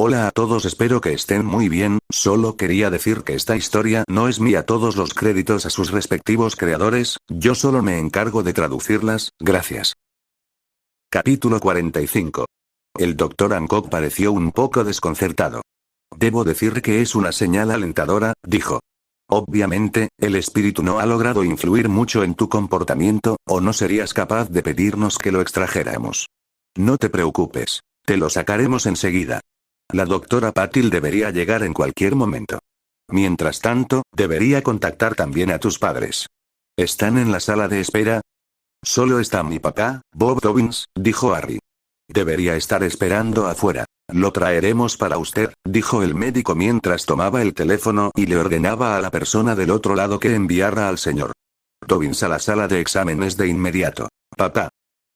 Hola a todos, espero que estén muy bien, solo quería decir que esta historia no es mía, todos los créditos a sus respectivos creadores, yo solo me encargo de traducirlas, gracias. Capítulo 45. El Dr. Hancock pareció un poco desconcertado. Debo decir que es una señal alentadora, dijo. Obviamente, el espíritu no ha logrado influir mucho en tu comportamiento, o no serías capaz de pedirnos que lo extrajéramos. No te preocupes. Te lo sacaremos enseguida. La doctora Patil debería llegar en cualquier momento. Mientras tanto, debería contactar también a tus padres. ¿Están en la sala de espera? Solo está mi papá, Bob Dobbins, dijo Harry. Debería estar esperando afuera. Lo traeremos para usted, dijo el médico mientras tomaba el teléfono y le ordenaba a la persona del otro lado que enviara al señor Dobbins a la sala de exámenes de inmediato. Papá.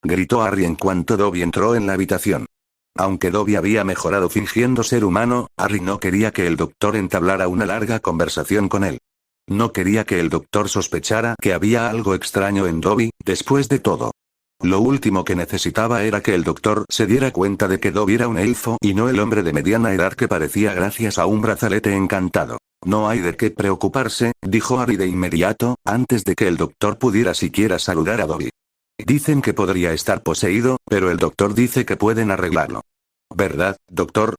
Gritó Harry en cuanto Dobby entró en la habitación. Aunque Dobby había mejorado fingiendo ser humano, Harry no quería que el doctor entablara una larga conversación con él. No quería que el doctor sospechara que había algo extraño en Dobby, después de todo. Lo último que necesitaba era que el doctor se diera cuenta de que Dobby era un elfo y no el hombre de mediana edad que parecía gracias a un brazalete encantado. No hay de qué preocuparse, dijo Harry de inmediato, antes de que el doctor pudiera siquiera saludar a Dobby. Dicen que podría estar poseído, pero el doctor dice que pueden arreglarlo. ¿Verdad, doctor?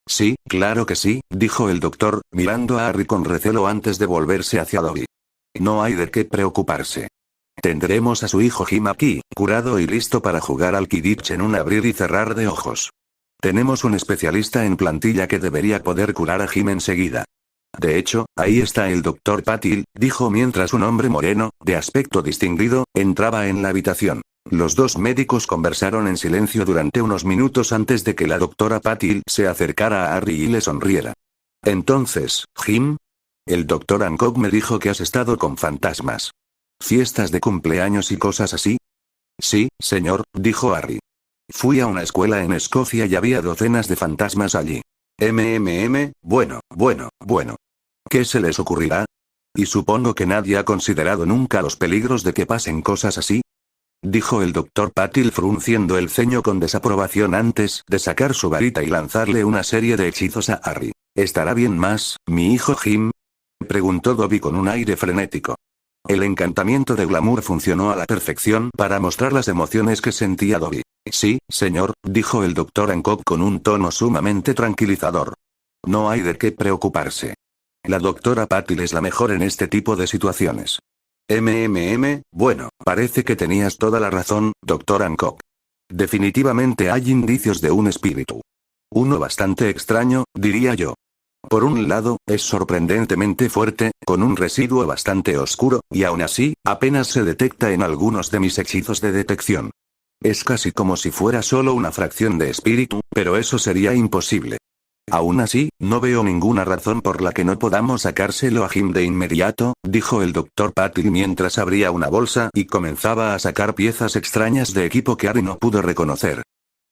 Sí, claro que sí, dijo el doctor, mirando a Harry con recelo antes de volverse hacia Dobby. No hay de qué preocuparse. Tendremos a su hijo Jim aquí, curado y listo para jugar al Quidditch en un abrir y cerrar de ojos. Tenemos un especialista en plantilla que debería poder curar a Jim enseguida. De hecho, ahí está el Dr. Patil, dijo mientras un hombre moreno, de aspecto distinguido, entraba en la habitación. Los dos médicos conversaron en silencio durante unos minutos antes de que la doctora Patil se acercara a Harry y le sonriera. Entonces, Jim. El Dr. Hancock me dijo que has estado con fantasmas. ¿Fiestas de cumpleaños y cosas así? Sí, señor, dijo Harry. Fui a una escuela en Escocia y había docenas de fantasmas allí. Bueno. ¿Qué se les ocurrirá? Y supongo que nadie ha considerado nunca los peligros de que pasen cosas así. Dijo el Dr. Patil frunciendo el ceño con desaprobación antes de sacar su varita y lanzarle una serie de hechizos a Harry. ¿Estará bien más, mi hijo Jim? Preguntó Dobby con un aire frenético. El encantamiento de glamour funcionó a la perfección para mostrar las emociones que sentía Dobby. Sí, señor, dijo el Dr. Hancock con un tono sumamente tranquilizador. No hay de qué preocuparse. La doctora Patil es la mejor en este tipo de situaciones. Bueno, parece que tenías toda la razón, Dr. Hancock. Definitivamente hay indicios de un espíritu. Uno bastante extraño, diría yo. Por un lado, es sorprendentemente fuerte, con un residuo bastante oscuro, y aún así, apenas se detecta en algunos de mis hechizos de detección. Es casi como si fuera solo una fracción de espíritu, pero eso sería imposible. Aún así, no veo ninguna razón por la que no podamos sacárselo a Jim de inmediato, dijo el Dr. Patil mientras abría una bolsa y comenzaba a sacar piezas extrañas de equipo que Harry no pudo reconocer.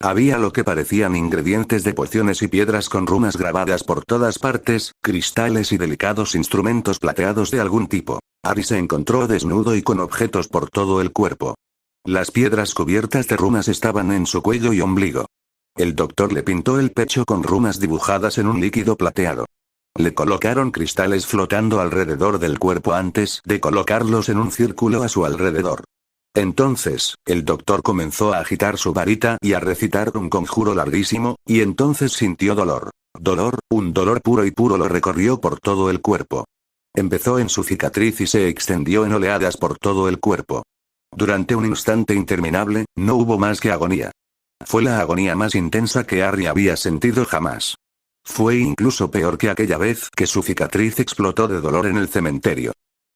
Había lo que parecían ingredientes de pociones y piedras con runas grabadas por todas partes, cristales y delicados instrumentos plateados de algún tipo. Harry se encontró desnudo y con objetos por todo el cuerpo. Las piedras cubiertas de runas estaban en su cuello y ombligo. El doctor le pintó el pecho con runas dibujadas en un líquido plateado. Le colocaron cristales flotando alrededor del cuerpo antes de colocarlos en un círculo a su alrededor. Entonces, el doctor comenzó a agitar su varita y a recitar un conjuro larguísimo, y entonces sintió dolor. Un dolor puro y puro lo recorrió por todo el cuerpo. Empezó en su cicatriz y se extendió en oleadas por todo el cuerpo. Durante un instante interminable, no hubo más que agonía. Fue la agonía más intensa que Harry había sentido jamás. Fue incluso peor que aquella vez que su cicatriz explotó de dolor en el cementerio.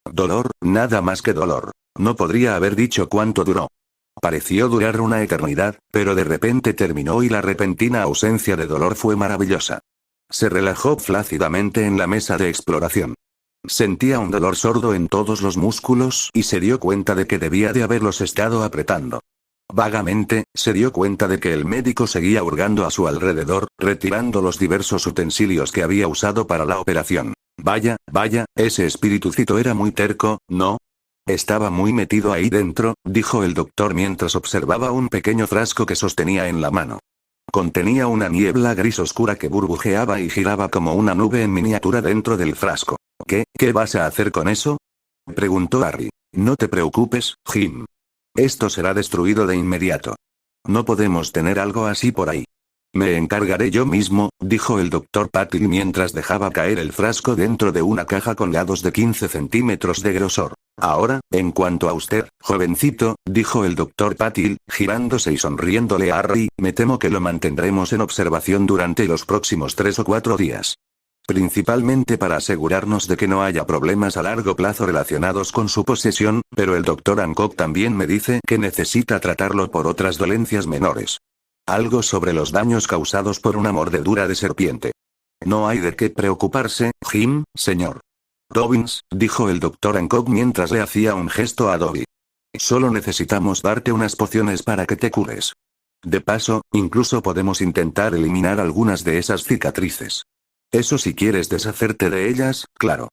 Dolor, nada más que dolor. No podría haber dicho cuánto duró. Pareció durar una eternidad, pero de repente terminó y la repentina ausencia de dolor fue maravillosa. Se relajó flácidamente en la mesa de exploración. Sentía un dolor sordo en todos los músculos y se dio cuenta de que debía de haberlos estado apretando. Vagamente, se dio cuenta de que el médico seguía hurgando a su alrededor, retirando los diversos utensilios que había usado para la operación. Vaya, ese espiritucito era muy terco, ¿no? Estaba muy metido ahí dentro, dijo el doctor mientras observaba un pequeño frasco que sostenía en la mano. Contenía una niebla gris oscura que burbujeaba y giraba como una nube en miniatura dentro del frasco. ¿Qué vas a hacer con eso?, preguntó Harry. No te preocupes, Jim. Esto será destruido de inmediato. No podemos tener algo así por ahí. Me encargaré yo mismo, dijo el Dr. Patil mientras dejaba caer el frasco dentro de una caja con lados de 15 centímetros de grosor. Ahora, en cuanto a usted, jovencito, dijo el Dr. Patil, girándose y sonriéndole a Harry, me temo que lo mantendremos en observación durante los próximos 3 o 4 días. Principalmente para asegurarnos de que no haya problemas a largo plazo relacionados con su posesión, pero el Dr. Hancock también me dice que necesita tratarlo por otras dolencias menores. Algo sobre los daños causados por una mordedura de serpiente. No hay de qué preocuparse, Jim, señor Dobbins, dijo el Dr. Hancock mientras le hacía un gesto a Dobby. Solo necesitamos darte unas pociones para que te cures. De paso, incluso podemos intentar eliminar algunas de esas cicatrices. Eso si quieres deshacerte de ellas, claro.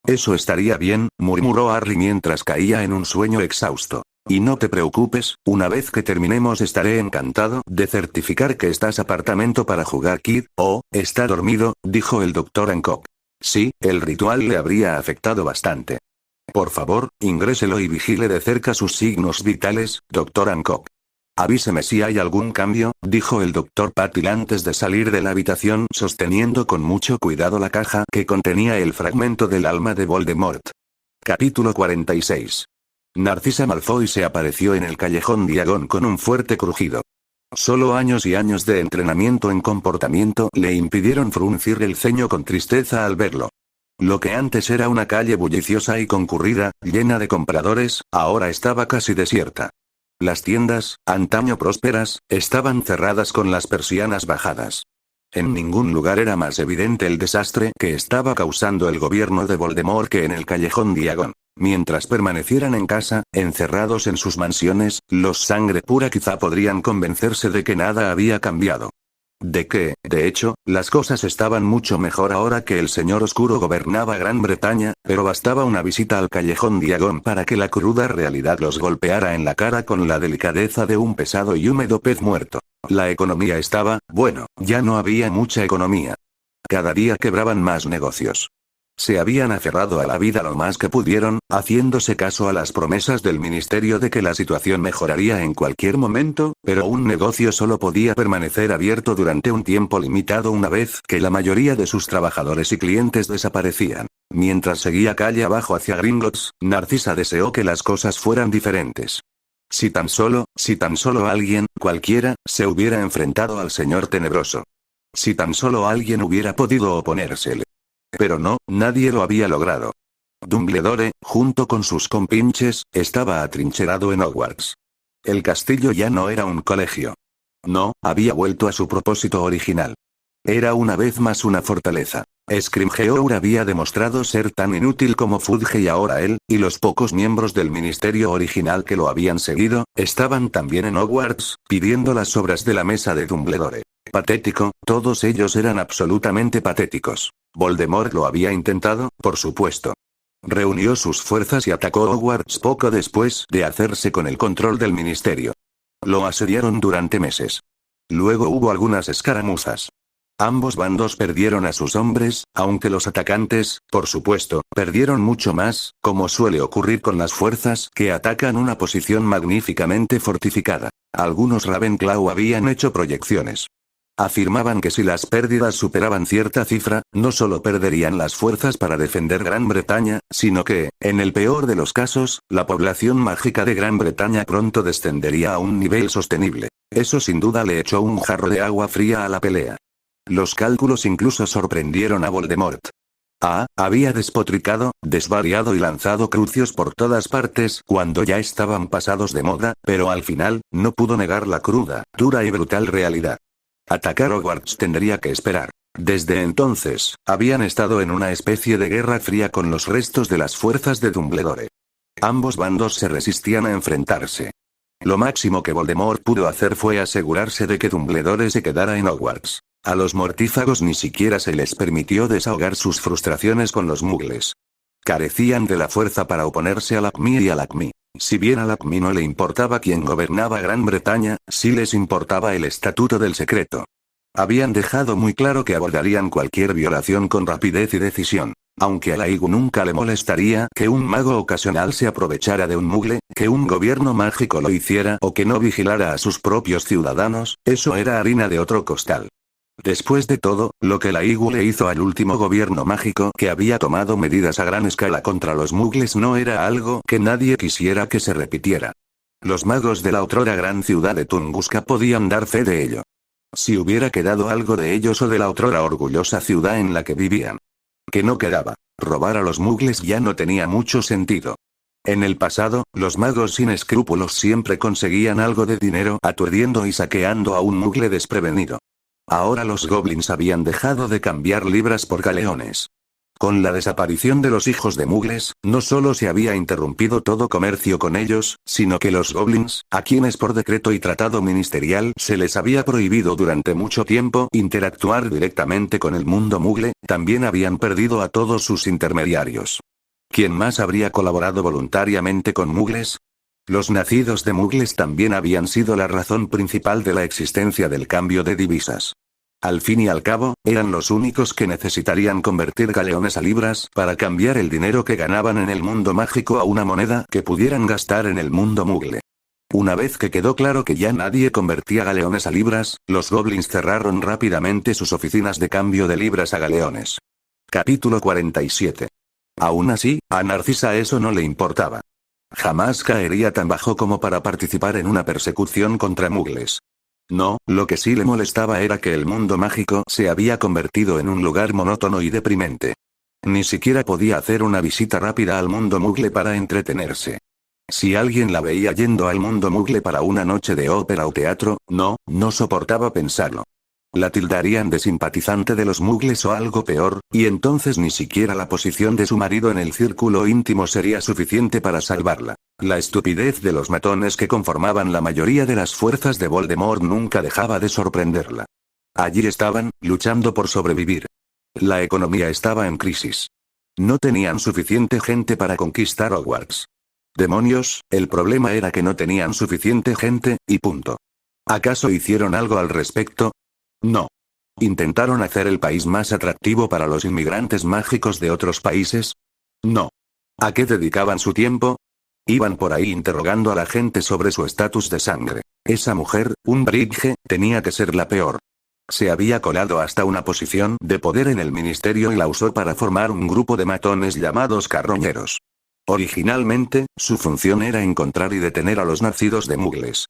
Eso estaría bien, murmuró Harry mientras caía en un sueño exhausto. Y no te preocupes, una vez que terminemos estaré encantado de certificar que estás apartamento para jugar Kid. Oh, está dormido, dijo el Dr. Hancock. Sí, el ritual le habría afectado bastante. Por favor, ingréselo y vigile de cerca sus signos vitales, Dr. Hancock. Avíseme si hay algún cambio, dijo el Dr. Patil antes de salir de la habitación sosteniendo con mucho cuidado la caja que contenía el fragmento del alma de Voldemort. Capítulo 46. Narcisa Malfoy se apareció en el callejón Diagon con un fuerte crujido. Solo años y años de entrenamiento en comportamiento le impidieron fruncir el ceño con tristeza al verlo. Lo que antes era una calle bulliciosa y concurrida, llena de compradores, ahora estaba casi desierta. Las tiendas, antaño prósperas, estaban cerradas con las persianas bajadas. En ningún lugar era más evidente el desastre que estaba causando el gobierno de Voldemort que en el callejón Diagon. Mientras permanecieran en casa, encerrados en sus mansiones, los sangre pura quizá podrían convencerse de que nada había cambiado. De que, de hecho, las cosas estaban mucho mejor ahora que el Señor Oscuro gobernaba Gran Bretaña, pero bastaba una visita al callejón Diagon para que la cruda realidad los golpeara en la cara con la delicadeza de un pesado y húmedo pez muerto. La economía estaba, bueno, ya no había mucha economía. Cada día quebraban más negocios. Se habían aferrado a la vida lo más que pudieron, haciéndose caso a las promesas del ministerio de que la situación mejoraría en cualquier momento, pero un negocio solo podía permanecer abierto durante un tiempo limitado una vez que la mayoría de sus trabajadores y clientes desaparecían. Mientras seguía calle abajo hacia Gringotts, Narcisa deseó que las cosas fueran diferentes. Si tan solo alguien, cualquiera, se hubiera enfrentado al Señor Tenebroso. Si tan solo alguien hubiera podido oponérsele. Pero no, nadie lo había logrado. Dumbledore, junto con sus compinches, estaba atrincherado en Hogwarts. El castillo ya no era un colegio. No, había vuelto a su propósito original. Era una vez más una fortaleza. Scrimgeour había demostrado ser tan inútil como Fudge y ahora él, y los pocos miembros del ministerio original que lo habían seguido, estaban también en Hogwarts, pidiendo las obras de la mesa de Dumbledore. Patético, todos ellos eran absolutamente patéticos. Voldemort lo había intentado, por supuesto. Reunió sus fuerzas y atacó Hogwarts poco después de hacerse con el control del ministerio. Lo asediaron durante meses. Luego hubo algunas escaramuzas. Ambos bandos perdieron a sus hombres, aunque los atacantes, por supuesto, perdieron mucho más, como suele ocurrir con las fuerzas que atacan una posición magníficamente fortificada. Algunos Ravenclaw habían hecho proyecciones. Afirmaban que si las pérdidas superaban cierta cifra, no solo perderían las fuerzas para defender Gran Bretaña, sino que, en el peor de los casos, la población mágica de Gran Bretaña pronto descendería a un nivel sostenible. Eso sin duda le echó un jarro de agua fría a la pelea. Los cálculos incluso sorprendieron a Voldemort. Había despotricado, desvariado y lanzado crucios por todas partes cuando ya estaban pasados de moda, pero al final, no pudo negar la cruda, dura y brutal realidad. Atacar Hogwarts tendría que esperar. Desde entonces, habían estado en una especie de guerra fría con los restos de las fuerzas de Dumbledore. Ambos bandos se resistían a enfrentarse. Lo máximo que Voldemort pudo hacer fue asegurarse de que Dumbledore se quedara en Hogwarts. A los mortífagos ni siquiera se les permitió desahogar sus frustraciones con los muggles. Carecían de la fuerza para oponerse a Lacmi y a Lacmi. Si bien a Lakmi no le importaba quién gobernaba Gran Bretaña, sí les importaba el estatuto del secreto. Habían dejado muy claro que abordarían cualquier violación con rapidez y decisión. Aunque a Laigu nunca le molestaría que un mago ocasional se aprovechara de un mugle, que un gobierno mágico lo hiciera o que no vigilara a sus propios ciudadanos, eso era harina de otro costal. Después de todo, lo que Laigu le hizo al último gobierno mágico que había tomado medidas a gran escala contra los mugles no era algo que nadie quisiera que se repitiera. Los magos de la otrora gran ciudad de Tunguska podían dar fe de ello. Si hubiera quedado algo de ellos o de la otrora orgullosa ciudad en la que vivían. Que no quedaba. Robar a los mugles ya no tenía mucho sentido. En el pasado, los magos sin escrúpulos siempre conseguían algo de dinero aturdiendo y saqueando a un mugle desprevenido. Ahora los goblins habían dejado de cambiar libras por galeones. Con la desaparición de los hijos de mugles, no solo se había interrumpido todo comercio con ellos, sino que los goblins, a quienes por decreto y tratado ministerial se les había prohibido durante mucho tiempo interactuar directamente con el mundo mugle, también habían perdido a todos sus intermediarios. ¿Quién más habría colaborado voluntariamente con mugles? Los nacidos de mugles también habían sido la razón principal de la existencia del cambio de divisas. Al fin y al cabo, eran los únicos que necesitarían convertir galeones a libras para cambiar el dinero que ganaban en el mundo mágico a una moneda que pudieran gastar en el mundo mugle. Una vez que quedó claro que ya nadie convertía galeones a libras, los goblins cerraron rápidamente sus oficinas de cambio de libras a galeones. Capítulo 47. Aún así, a Narcisa eso no le importaba. Jamás caería tan bajo como para participar en una persecución contra mugles. No, lo que sí le molestaba era que el mundo mágico se había convertido en un lugar monótono y deprimente. Ni siquiera podía hacer una visita rápida al mundo mugle para entretenerse. Si alguien la veía yendo al mundo mugle para una noche de ópera o teatro, no soportaba pensarlo. La tildarían de simpatizante de los mugles o algo peor, y entonces ni siquiera la posición de su marido en el círculo íntimo sería suficiente para salvarla. La estupidez de los matones que conformaban la mayoría de las fuerzas de Voldemort nunca dejaba de sorprenderla. Allí estaban, luchando por sobrevivir. La economía estaba en crisis. No tenían suficiente gente para conquistar Hogwarts. Demonios, el problema era que no tenían suficiente gente, y punto. ¿Acaso hicieron algo al respecto? No. ¿Intentaron hacer el país más atractivo para los inmigrantes mágicos de otros países? No. ¿A qué dedicaban su tiempo? Iban por ahí interrogando a la gente sobre su estatus de sangre. Esa mujer, Umbridge, tenía que ser la peor. Se había colado hasta una posición de poder en el ministerio y la usó para formar un grupo de matones llamados carroñeros. Originalmente, su función era encontrar y detener a los nacidos de mugles.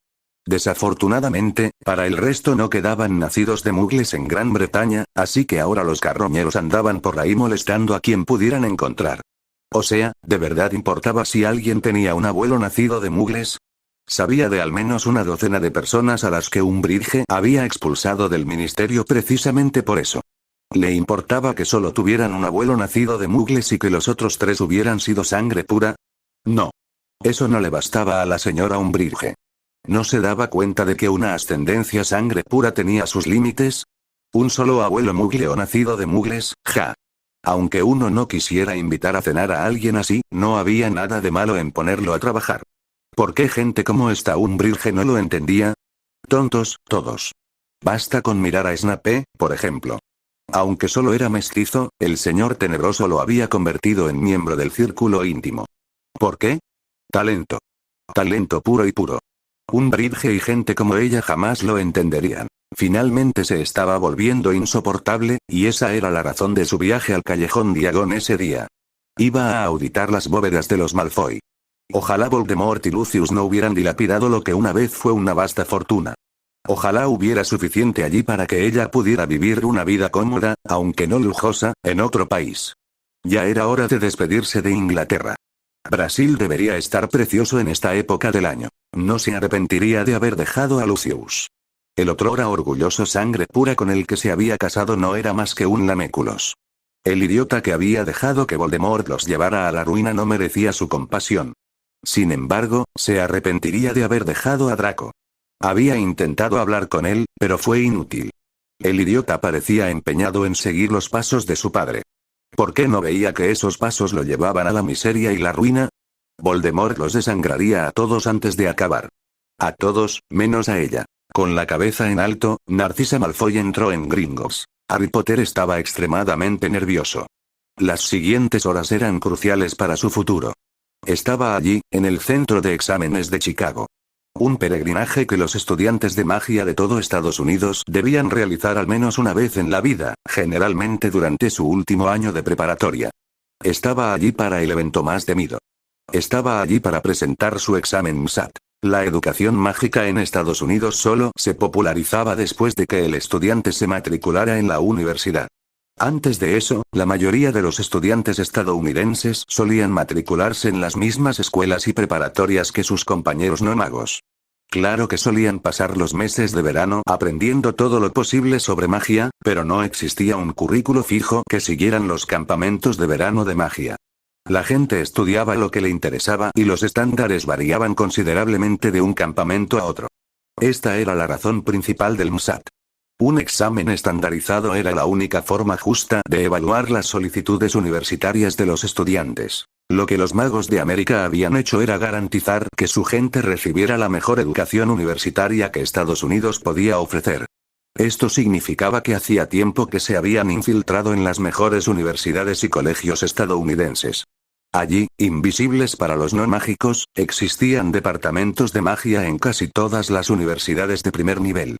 Desafortunadamente, para el resto no quedaban nacidos de mugles en Gran Bretaña, así que ahora los carroñeros andaban por ahí molestando a quien pudieran encontrar. O sea, ¿de verdad importaba si alguien tenía un abuelo nacido de mugles? Sabía de al menos una docena de personas a las que Umbridge había expulsado del ministerio precisamente por eso. ¿Le importaba que solo tuvieran un abuelo nacido de mugles y que los otros 3 hubieran sido sangre pura? No. Eso no le bastaba a la señora Umbridge. ¿No se daba cuenta de que una ascendencia sangre pura tenía sus límites? Un solo abuelo mugle o nacido de mugles, ja. Aunque uno no quisiera invitar a cenar a alguien así, no había nada de malo en ponerlo a trabajar. ¿Por qué gente como esta Umbridge no lo entendía? Tontos, todos. Basta con mirar a Snape, por ejemplo. Aunque solo era mestizo, el señor tenebroso lo había convertido en miembro del círculo íntimo. ¿Por qué? Talento. Talento puro y puro. Umbridge y gente como ella jamás lo entenderían. Finalmente se estaba volviendo insoportable, y esa era la razón de su viaje al Callejón Diagon ese día. Iba a auditar las bóvedas de los Malfoy. Ojalá Voldemort y Lucius no hubieran dilapidado lo que una vez fue una vasta fortuna. Ojalá hubiera suficiente allí para que ella pudiera vivir una vida cómoda, aunque no lujosa, en otro país. Ya era hora de despedirse de Inglaterra. Brasil debería estar precioso en esta época del año. No se arrepentiría de haber dejado a Lucius. El otrora orgulloso sangre pura con el que se había casado no era más que un laméculos. El idiota que había dejado que Voldemort los llevara a la ruina no merecía su compasión. Sin embargo, se arrepentiría de haber dejado a Draco. Había intentado hablar con él, pero fue inútil. El idiota parecía empeñado en seguir los pasos de su padre. ¿Por qué no veía que esos pasos lo llevaban a la miseria y la ruina? Voldemort los desangraría a todos antes de acabar. A todos, menos a ella. Con la cabeza en alto, Narcisa Malfoy entró en Gringotts. Harry Potter estaba extremadamente nervioso. Las siguientes horas eran cruciales para su futuro. Estaba allí, en el centro de exámenes de Chicago. Un peregrinaje que los estudiantes de magia de todo Estados Unidos debían realizar al menos una vez en la vida, generalmente durante su último año de preparatoria. Estaba allí para el evento más temido. Estaba allí para presentar su examen MSAT. La educación mágica en Estados Unidos solo se popularizaba después de que el estudiante se matriculara en la universidad. Antes de eso, la mayoría de los estudiantes estadounidenses solían matricularse en las mismas escuelas y preparatorias que sus compañeros no magos. Claro que solían pasar los meses de verano aprendiendo todo lo posible sobre magia, pero no existía un currículo fijo que siguieran los campamentos de verano de magia. La gente estudiaba lo que le interesaba y los estándares variaban considerablemente de un campamento a otro. Esta era la razón principal del MSAT. Un examen estandarizado era la única forma justa de evaluar las solicitudes universitarias de los estudiantes. Lo que los magos de América habían hecho era garantizar que su gente recibiera la mejor educación universitaria que Estados Unidos podía ofrecer. Esto significaba que hacía tiempo que se habían infiltrado en las mejores universidades y colegios estadounidenses. Allí, invisibles para los no mágicos, existían departamentos de magia en casi todas las universidades de primer nivel.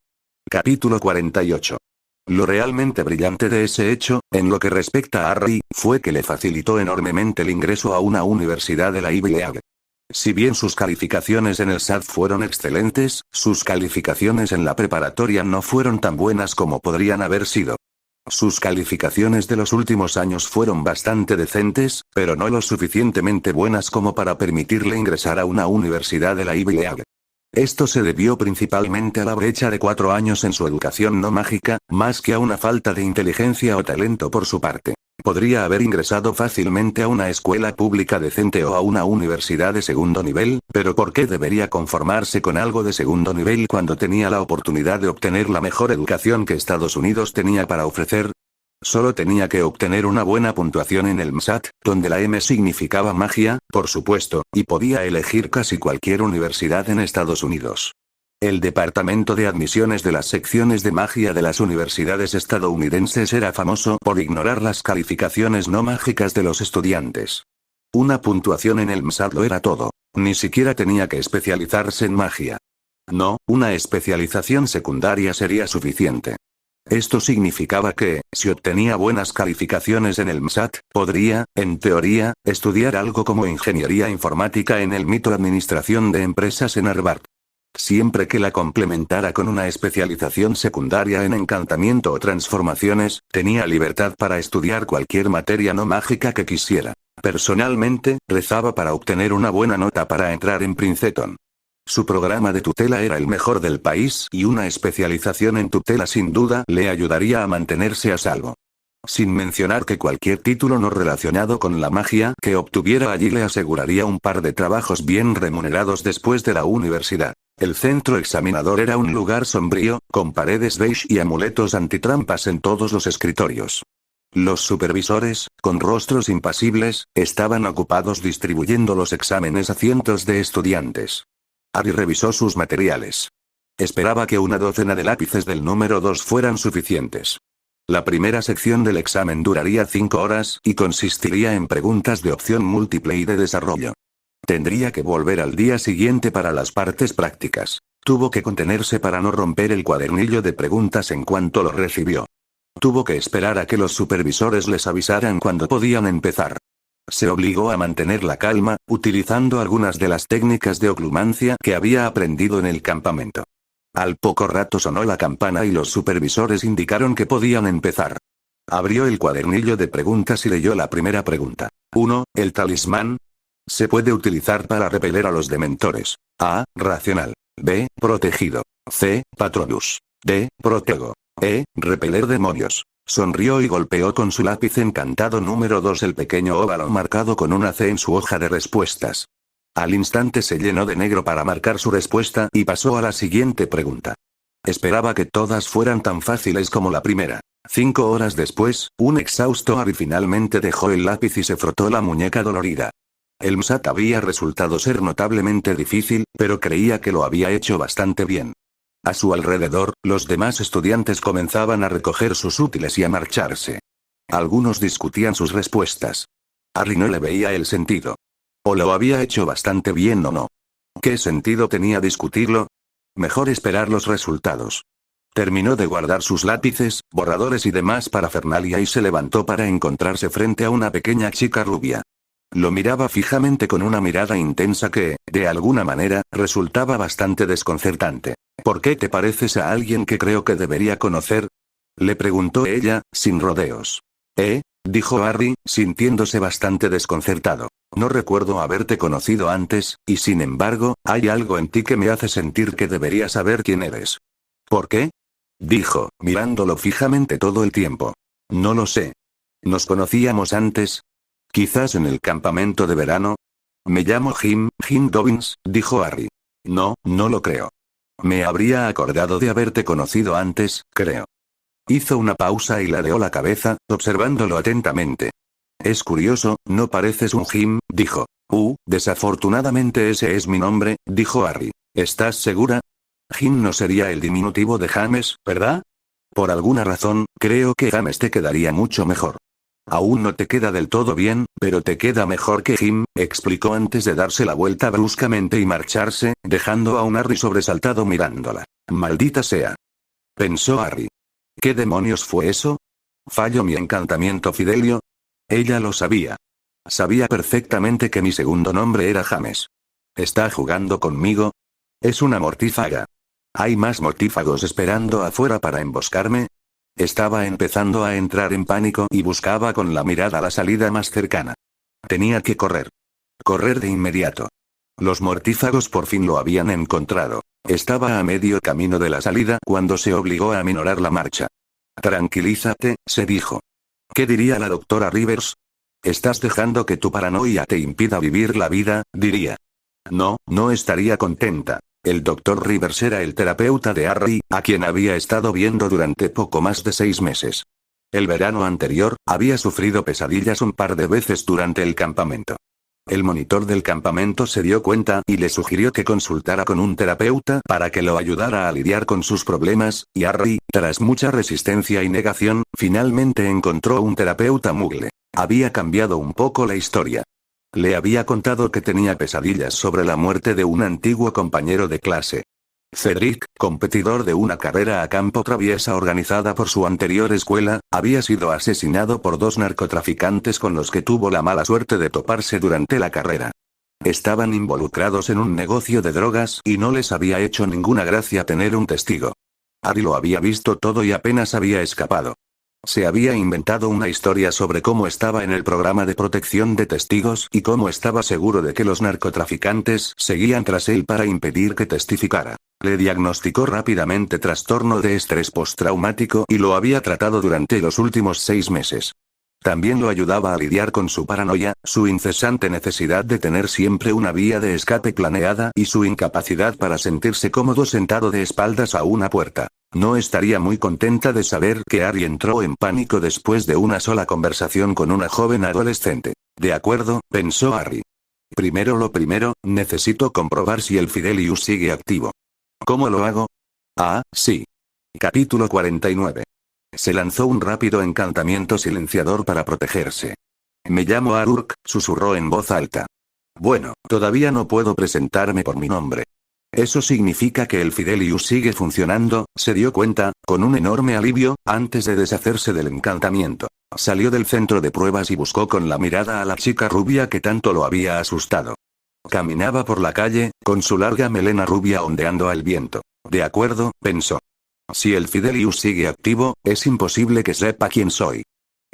Capítulo 48. Lo realmente brillante de ese hecho, en lo que respecta a Harry, fue que le facilitó enormemente el ingreso a una universidad de la Ivy League. Si bien sus calificaciones en el SAT fueron excelentes, sus calificaciones en la preparatoria no fueron tan buenas como podrían haber sido. Sus calificaciones de los últimos años fueron bastante decentes, pero no lo suficientemente buenas como para permitirle ingresar a una universidad de la Ivy League. Esto se debió principalmente a la brecha de 4 años en su educación no mágica, más que a una falta de inteligencia o talento por su parte. Podría haber ingresado fácilmente a una escuela pública decente o a una universidad de segundo nivel, pero ¿por qué debería conformarse con algo de segundo nivel cuando tenía la oportunidad de obtener la mejor educación que Estados Unidos tenía para ofrecer? Solo tenía que obtener una buena puntuación en el MSAT, donde la M significaba magia, por supuesto, y podía elegir casi cualquier universidad en Estados Unidos. El departamento de admisiones de las secciones de magia de las universidades estadounidenses era famoso por ignorar las calificaciones no mágicas de los estudiantes. Una puntuación en el MSAT lo era todo, ni siquiera tenía que especializarse en magia. No, una especialización secundaria sería suficiente. Esto significaba que, si obtenía buenas calificaciones en el MSAT, podría, en teoría, estudiar algo como ingeniería informática en el mito administración de empresas en Harvard. Siempre que la complementara con una especialización secundaria en encantamiento o transformaciones, tenía libertad para estudiar cualquier materia no mágica que quisiera. Personalmente, rezaba para obtener una buena nota para entrar en Princeton. Su programa de tutela era el mejor del país y una especialización en tutela sin duda le ayudaría a mantenerse a salvo. Sin mencionar que cualquier título no relacionado con la magia que obtuviera allí le aseguraría un par de trabajos bien remunerados después de la universidad. El centro examinador era un lugar sombrío, con paredes beige y amuletos antitrampas en todos los escritorios. Los supervisores, con rostros impasibles, estaban ocupados distribuyendo los exámenes a cientos de estudiantes. Harry revisó sus materiales. Esperaba que una docena de lápices del número 2 fueran suficientes. La primera sección del examen duraría 5 horas y consistiría en preguntas de opción múltiple y de desarrollo. Tendría que volver al día siguiente para las partes prácticas. Tuvo que contenerse para no romper el cuadernillo de preguntas en cuanto lo recibió. Tuvo que esperar a que los supervisores les avisaran cuando podían empezar. Se obligó a mantener la calma, utilizando algunas de las técnicas de oclumancia que había aprendido en el campamento. Al poco rato sonó la campana y los supervisores indicaron que podían empezar. Abrió el cuadernillo de preguntas y leyó la primera pregunta. 1. ¿El talismán? Se puede utilizar para repeler a los dementores. A. Racional. B. Protegido. C. Patronus. D. Protego. E. Repeler demonios. Sonrió y golpeó con su lápiz encantado número 2 el pequeño óvalo marcado con una C en su hoja de respuestas. Al instante se llenó de negro para marcar su respuesta y pasó a la siguiente pregunta. Esperaba que todas fueran tan fáciles como la primera. 5 horas después, un exhausto Harry finalmente dejó el lápiz y se frotó la muñeca dolorida. El MSAT había resultado ser notablemente difícil, pero creía que lo había hecho bastante bien. A su alrededor, los demás estudiantes comenzaban a recoger sus útiles y a marcharse. Algunos discutían sus respuestas. Harry no le veía el sentido. O lo había hecho bastante bien o no. ¿Qué sentido tenía discutirlo? Mejor esperar los resultados. Terminó de guardar sus lápices, borradores y demás parafernalia y se levantó para encontrarse frente a una pequeña chica rubia. Lo miraba fijamente con una mirada intensa que, de alguna manera, resultaba bastante desconcertante. ¿Por qué te pareces a alguien que creo que debería conocer? Le preguntó ella, sin rodeos. Dijo Harry, sintiéndose bastante desconcertado. No recuerdo haberte conocido antes, y sin embargo, hay algo en ti que me hace sentir que debería saber quién eres. ¿Por qué? Dijo, mirándolo fijamente todo el tiempo. No lo sé. ¿Nos conocíamos antes? ¿Quizás en el campamento de verano? Me llamo Jim Dobbins, dijo Harry. No, no lo creo. Me habría acordado de haberte conocido antes, creo. Hizo una pausa y ladeó la cabeza, observándolo atentamente. Es curioso, no pareces un Jim, dijo. Desafortunadamente ese es mi nombre, dijo Harry. ¿Estás segura? Jim no sería el diminutivo de James, ¿verdad? Por alguna razón, creo que James te quedaría mucho mejor. Aún no te queda del todo bien, pero te queda mejor que Jim, explicó antes de darse la vuelta bruscamente y marcharse, dejando a un Harry sobresaltado mirándola. Maldita sea. Pensó Harry. ¿Qué demonios fue eso? ¿Falló mi encantamiento Fidelio? Ella lo sabía. Sabía perfectamente que mi segundo nombre era James. ¿Está jugando conmigo? Es una mortífaga. ¿Hay más mortífagos esperando afuera para emboscarme? Estaba empezando a entrar en pánico y buscaba con la mirada la salida más cercana. Tenía que correr. Correr de inmediato. Los mortífagos por fin lo habían encontrado. Estaba a medio camino de la salida cuando se obligó a aminorar la marcha. Tranquilízate, se dijo. ¿Qué diría la doctora Rivers? Estás dejando que tu paranoia te impida vivir la vida, diría. No, no estaría contenta. El doctor Rivers era el terapeuta de Harry, a quien había estado viendo durante poco más de 6 meses. El verano anterior, había sufrido pesadillas un par de veces durante el campamento. El monitor del campamento se dio cuenta y le sugirió que consultara con un terapeuta para que lo ayudara a lidiar con sus problemas, y Harry, tras mucha resistencia y negación, finalmente encontró un terapeuta Muggle. Había cambiado un poco la historia. Le había contado que tenía pesadillas sobre la muerte de un antiguo compañero de clase. Cedric, competidor de una carrera a campo traviesa organizada por su anterior escuela, había sido asesinado por 2 narcotraficantes con los que tuvo la mala suerte de toparse durante la carrera. Estaban involucrados en un negocio de drogas y no les había hecho ninguna gracia tener un testigo. Harry lo había visto todo y apenas había escapado. Se había inventado una historia sobre cómo estaba en el programa de protección de testigos y cómo estaba seguro de que los narcotraficantes seguían tras él para impedir que testificara. Le diagnosticó rápidamente trastorno de estrés postraumático y lo había tratado durante los últimos 6 meses. También lo ayudaba a lidiar con su paranoia, su incesante necesidad de tener siempre una vía de escape planeada y su incapacidad para sentirse cómodo sentado de espaldas a una puerta. No estaría muy contenta de saber que Harry entró en pánico después de una sola conversación con una joven adolescente. De acuerdo, pensó Harry. Primero lo primero, necesito comprobar si el Fidelius sigue activo. ¿Cómo lo hago? Ah, sí. Capítulo 49. Se lanzó un rápido encantamiento silenciador para protegerse. Me llamo Arurk, susurró en voz alta. Bueno, todavía no puedo presentarme por mi nombre. Eso significa que el Fidelius sigue funcionando, se dio cuenta, con un enorme alivio, antes de deshacerse del encantamiento. Salió del centro de pruebas y buscó con la mirada a la chica rubia que tanto lo había asustado. Caminaba por la calle, con su larga melena rubia ondeando al viento. De acuerdo, pensó. Si el Fidelius sigue activo, es imposible que sepa quién soy.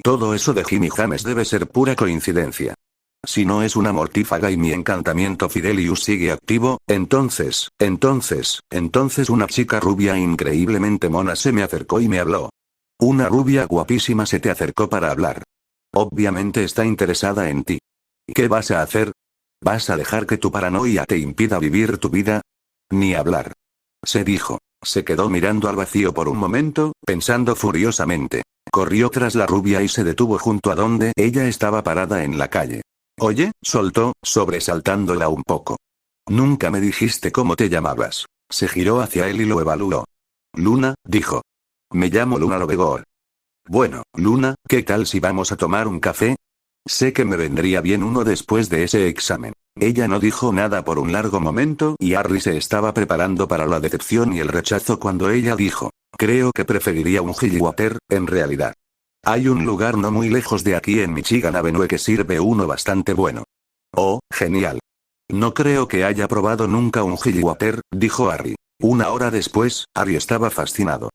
Todo eso de Jimmy James debe ser pura coincidencia. Si no es una mortífaga y mi encantamiento Fidelius sigue activo, entonces una chica rubia increíblemente mona se me acercó y me habló. Una rubia guapísima se te acercó para hablar. Obviamente está interesada en ti. ¿Qué vas a hacer? ¿Vas a dejar que tu paranoia te impida vivir tu vida? Ni hablar. Se dijo. Se quedó mirando al vacío por un momento, pensando furiosamente. Corrió tras la rubia y se detuvo junto a donde ella estaba parada en la calle. Oye, soltó, sobresaltándola un poco. Nunca me dijiste cómo te llamabas. Se giró hacia él y lo evaluó. Luna, dijo. Me llamo Luna Lovegor. Bueno, Luna, ¿qué tal si vamos a tomar un café? Sé que me vendría bien uno después de ese examen. Ella no dijo nada por un largo momento y Harry se estaba preparando para la decepción y el rechazo cuando ella dijo. Creo que preferiría un Gillywater, en realidad. Hay un lugar no muy lejos de aquí en Michigan Avenue que sirve uno bastante bueno. Oh, genial. No creo que haya probado nunca un Gillywater, dijo Harry. Una hora después, Harry estaba fascinado.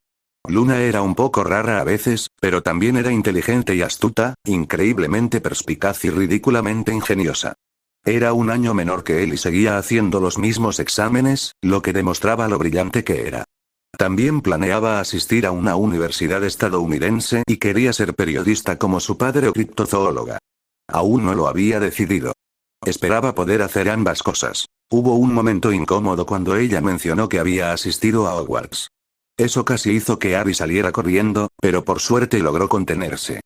Luna era un poco rara a veces, pero también era inteligente y astuta, increíblemente perspicaz y ridículamente ingeniosa. Era un año menor que él y seguía haciendo los mismos exámenes, lo que demostraba lo brillante que era. También planeaba asistir a una universidad estadounidense y quería ser periodista como su padre o criptozoóloga. Aún no lo había decidido. Esperaba poder hacer ambas cosas. Hubo un momento incómodo cuando ella mencionó que había asistido a Hogwarts. Eso casi hizo que Harry saliera corriendo, pero por suerte logró contenerse.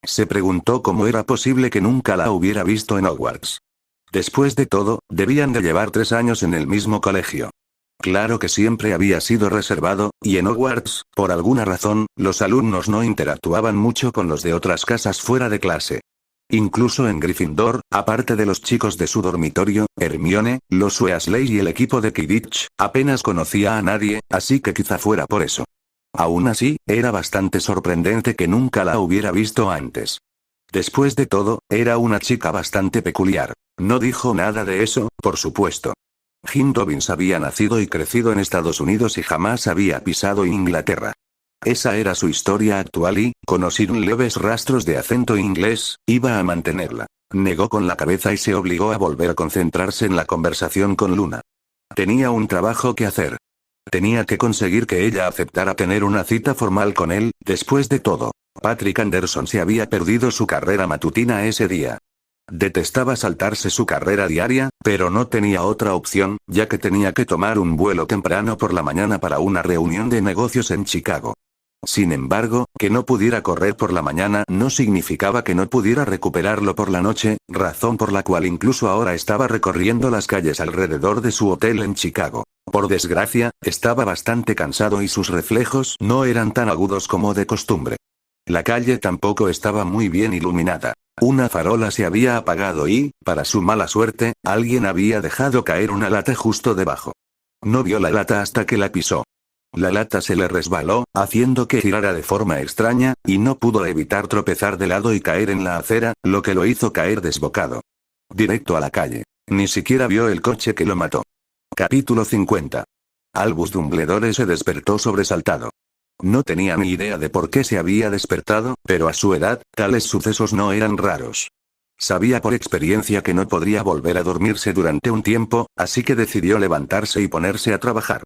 Se preguntó cómo era posible que nunca la hubiera visto en Hogwarts. Después de todo, debían de llevar 3 años en el mismo colegio. Claro que siempre había sido reservado, y en Hogwarts, por alguna razón, los alumnos no interactuaban mucho con los de otras casas fuera de clase. Incluso en Gryffindor, aparte de los chicos de su dormitorio, Hermione, los Weasley y el equipo de Quidditch, apenas conocía a nadie, así que quizá fuera por eso. Aún así, era bastante sorprendente que nunca la hubiera visto antes. Después de todo, era una chica bastante peculiar. No dijo nada de eso, por supuesto. Jim Dobbins había nacido y crecido en Estados Unidos y jamás había pisado Inglaterra. Esa era su historia actual y, con leves rastros de acento inglés, iba a mantenerla. Negó con la cabeza y se obligó a volver a concentrarse en la conversación con Luna. Tenía un trabajo que hacer. Tenía que conseguir que ella aceptara tener una cita formal con él. Después de todo, Patrick Anderson se había perdido su carrera matutina ese día. Detestaba saltarse su carrera diaria, pero no tenía otra opción, ya que tenía que tomar un vuelo temprano por la mañana para una reunión de negocios en Chicago. Sin embargo, que no pudiera correr por la mañana no significaba que no pudiera recuperarlo por la noche, razón por la cual incluso ahora estaba recorriendo las calles alrededor de su hotel en Chicago. Por desgracia, estaba bastante cansado y sus reflejos no eran tan agudos como de costumbre. La calle tampoco estaba muy bien iluminada. Una farola se había apagado y, para su mala suerte, alguien había dejado caer una lata justo debajo. No vio la lata hasta que la pisó. La lata se le resbaló, haciendo que girara de forma extraña, y no pudo evitar tropezar de lado y caer en la acera, lo que lo hizo caer desbocado. Directo a la calle. Ni siquiera vio el coche que lo mató. Capítulo 50. Albus Dumbledore se despertó sobresaltado. No tenía ni idea de por qué se había despertado, pero a su edad, tales sucesos no eran raros. Sabía por experiencia que no podría volver a dormirse durante un tiempo, así que decidió levantarse y ponerse a trabajar.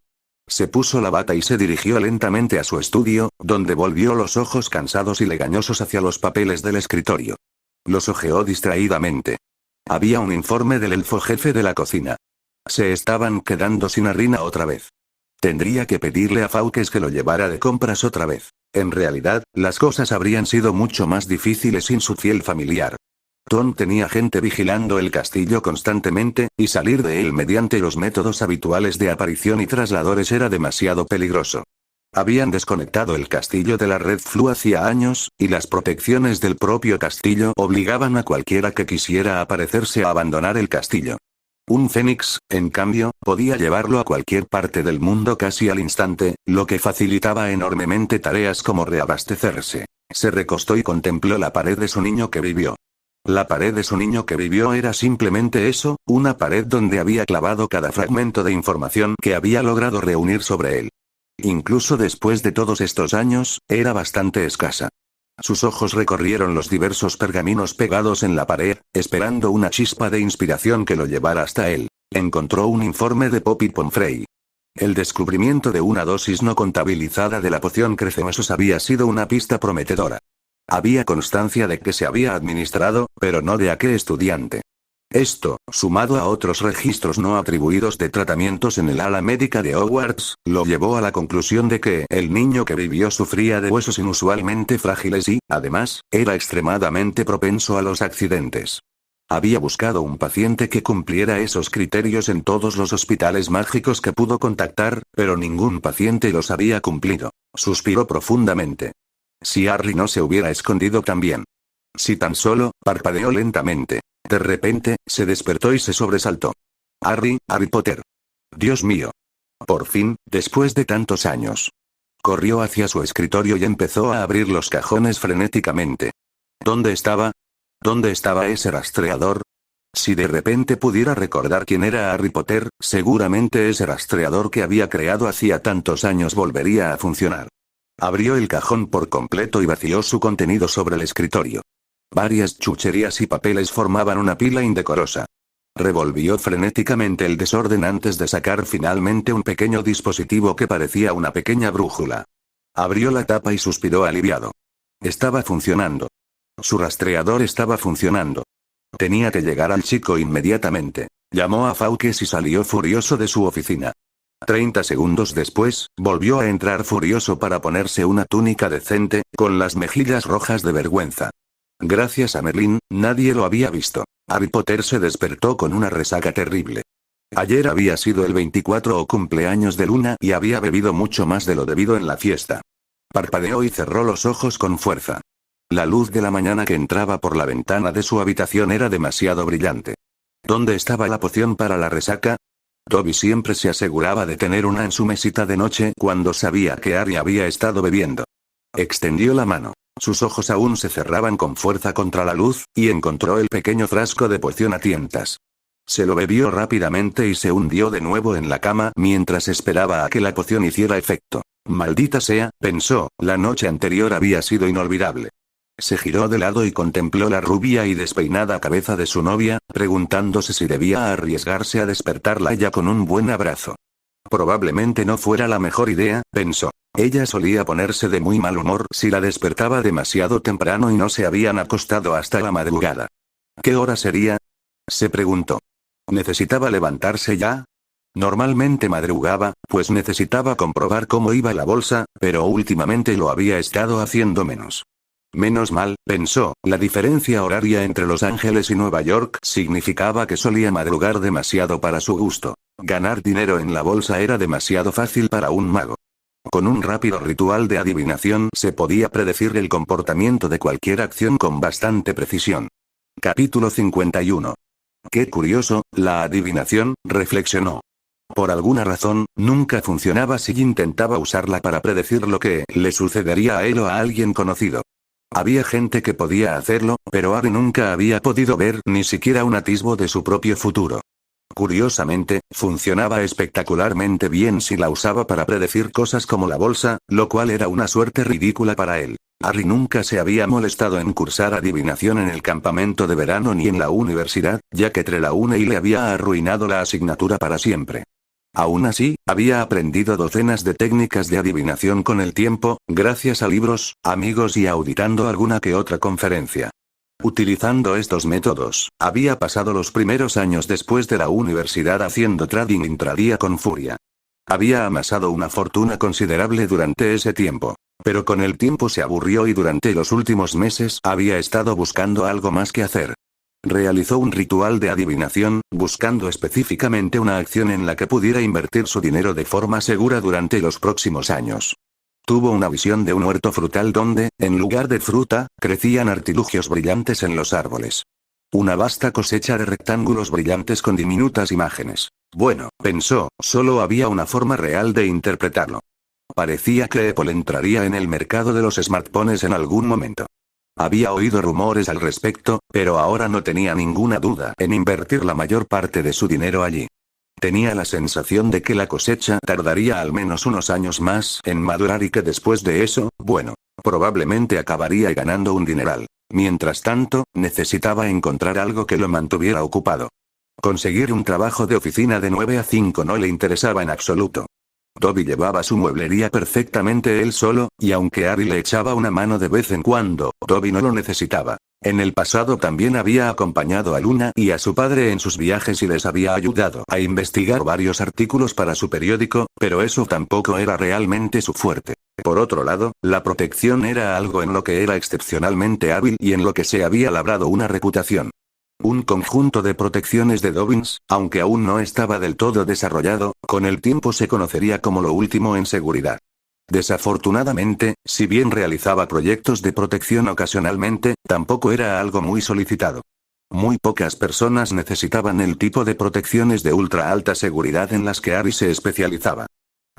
Se puso la bata y se dirigió lentamente a su estudio, donde volvió los ojos cansados y legañosos hacia los papeles del escritorio. Los hojeó distraídamente. Había un informe del elfo jefe de la cocina. Se estaban quedando sin harina otra vez. Tendría que pedirle a Fawkes que lo llevara de compras otra vez. En realidad, las cosas habrían sido mucho más difíciles sin su fiel familiar. Tom tenía gente vigilando el castillo constantemente, y salir de él mediante los métodos habituales de aparición y trasladores era demasiado peligroso. Habían desconectado el castillo de la red Flu hacía años, y las protecciones del propio castillo obligaban a cualquiera que quisiera aparecerse a abandonar el castillo. Un fénix, en cambio, podía llevarlo a cualquier parte del mundo casi al instante, lo que facilitaba enormemente tareas como reabastecerse. Se recostó y contempló la pared de su niño que vivió. La pared de su niño que vivió era simplemente eso, una pared donde había clavado cada fragmento de información que había logrado reunir sobre él. Incluso después de todos estos años, era bastante escasa. Sus ojos recorrieron los diversos pergaminos pegados en la pared, esperando una chispa de inspiración que lo llevara hasta él. Encontró un informe de Poppy Pomfrey. El descubrimiento de una dosis no contabilizada de la poción Creceosos había sido una pista prometedora. Había constancia de que se había administrado, pero no de a qué estudiante. Esto, sumado a otros registros no atribuidos de tratamientos en el ala médica de Hogwarts, lo llevó a la conclusión de que el niño que vivió sufría de huesos inusualmente frágiles y, además, era extremadamente propenso a los accidentes. Había buscado un paciente que cumpliera esos criterios en todos los hospitales mágicos que pudo contactar, pero ningún paciente los había cumplido. Suspiró profundamente. Si Harry no se hubiera escondido también. Si tan solo, parpadeó lentamente. De repente, se despertó y se sobresaltó. Harry Potter. Dios mío. Por fin, después de tantos años. Corrió hacia su escritorio y empezó a abrir los cajones frenéticamente. ¿Dónde estaba? ¿Dónde estaba ese rastreador? Si de repente pudiera recordar quién era Harry Potter, seguramente ese rastreador que había creado hacía tantos años volvería a funcionar. Abrió el cajón por completo y vació su contenido sobre el escritorio. Varias chucherías y papeles formaban una pila indecorosa. Revolvió frenéticamente el desorden antes de sacar finalmente un pequeño dispositivo que parecía una pequeña brújula. Abrió la tapa y suspiró aliviado. Estaba funcionando. Su rastreador estaba funcionando. Tenía que llegar al chico inmediatamente. Llamó a Fawkes y salió furioso de su oficina. 30 segundos después, volvió a entrar furioso para ponerse una túnica decente, con las mejillas rojas de vergüenza. Gracias a Merlín, nadie lo había visto. Harry Potter se despertó con una resaca terrible. Ayer había sido el 24 o cumpleaños de Luna y había bebido mucho más de lo debido en la fiesta. Parpadeó y cerró los ojos con fuerza. La luz de la mañana que entraba por la ventana de su habitación era demasiado brillante. ¿Dónde estaba la poción para la resaca? Dobby siempre se aseguraba de tener una en su mesita de noche cuando sabía que Harry había estado bebiendo. Extendió la mano. Sus ojos aún se cerraban con fuerza contra la luz, y encontró el pequeño frasco de poción a tientas. Se lo bebió rápidamente y se hundió de nuevo en la cama mientras esperaba a que la poción hiciera efecto. Maldita sea, pensó, la noche anterior había sido inolvidable. Se giró de lado y contempló la rubia y despeinada cabeza de su novia, preguntándose si debía arriesgarse a despertarla ya con un buen abrazo. Probablemente no fuera la mejor idea, pensó. Ella solía ponerse de muy mal humor si la despertaba demasiado temprano y no se habían acostado hasta la madrugada. ¿Qué hora sería? Se preguntó. ¿Necesitaba levantarse ya? Normalmente madrugaba, pues necesitaba comprobar cómo iba la bolsa, pero últimamente lo había estado haciendo menos. Menos mal, pensó, la diferencia horaria entre Los Ángeles y Nueva York significaba que solía madrugar demasiado para su gusto. Ganar dinero en la bolsa era demasiado fácil para un mago. Con un rápido ritual de adivinación se podía predecir el comportamiento de cualquier acción con bastante precisión. Capítulo 51. Qué curioso, la adivinación, reflexionó. Por alguna razón, nunca funcionaba si intentaba usarla para predecir lo que le sucedería a él o a alguien conocido. Había gente que podía hacerlo, pero Harry nunca había podido ver ni siquiera un atisbo de su propio futuro. Curiosamente, funcionaba espectacularmente bien si la usaba para predecir cosas como la bolsa, lo cual era una suerte ridícula para él. Harry nunca se había molestado en cursar adivinación en el campamento de verano ni en la universidad, ya que Trelawney le había arruinado la asignatura para siempre. Aún así, había aprendido docenas de técnicas de adivinación con el tiempo, gracias a libros, amigos y auditando alguna que otra conferencia. Utilizando estos métodos, había pasado los primeros años después de la universidad haciendo trading intradía con furia. Había amasado una fortuna considerable durante ese tiempo. Pero con el tiempo se aburrió y durante los últimos meses había estado buscando algo más que hacer. Realizó un ritual de adivinación, buscando específicamente una acción en la que pudiera invertir su dinero de forma segura durante los próximos años. Tuvo una visión de un huerto frutal donde, en lugar de fruta, crecían artilugios brillantes en los árboles. Una vasta cosecha de rectángulos brillantes con diminutas imágenes. Bueno, pensó, solo había una forma real de interpretarlo. Parecía que Apple entraría en el mercado de los smartphones en algún momento. Había oído rumores al respecto, pero ahora no tenía ninguna duda en invertir la mayor parte de su dinero allí. Tenía la sensación de que la cosecha tardaría al menos unos años más en madurar y que después de eso, bueno, probablemente acabaría ganando un dineral. Mientras tanto, necesitaba encontrar algo que lo mantuviera ocupado. Conseguir un trabajo de oficina de 9 a 5 no le interesaba en absoluto. Dobby llevaba su mueblería perfectamente él solo, y aunque Harry le echaba una mano de vez en cuando, Dobby no lo necesitaba. En el pasado también había acompañado a Luna y a su padre en sus viajes y les había ayudado a investigar varios artículos para su periódico, pero eso tampoco era realmente su fuerte. Por otro lado, la protección era algo en lo que era excepcionalmente hábil y en lo que se había labrado una reputación. Un conjunto de protecciones de Dobbins, aunque aún no estaba del todo desarrollado, con el tiempo se conocería como lo último en seguridad. Desafortunadamente, si bien realizaba proyectos de protección ocasionalmente, tampoco era algo muy solicitado. Muy pocas personas necesitaban el tipo de protecciones de ultra alta seguridad en las que Ari se especializaba.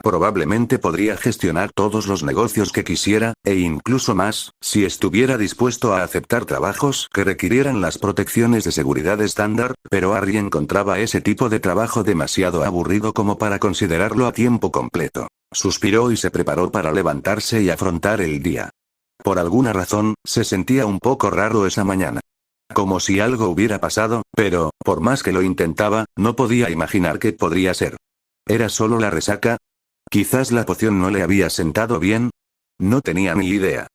Probablemente podría gestionar todos los negocios que quisiera, e incluso más, si estuviera dispuesto a aceptar trabajos que requirieran las protecciones de seguridad estándar, pero Harry encontraba ese tipo de trabajo demasiado aburrido como para considerarlo a tiempo completo. Suspiró y se preparó para levantarse y afrontar el día. Por alguna razón, se sentía un poco raro esa mañana. Como si algo hubiera pasado, pero, por más que lo intentaba, no podía imaginar qué podría ser. ¿Era solo la resaca? Quizás la poción no le había sentado bien. No tenía ni idea.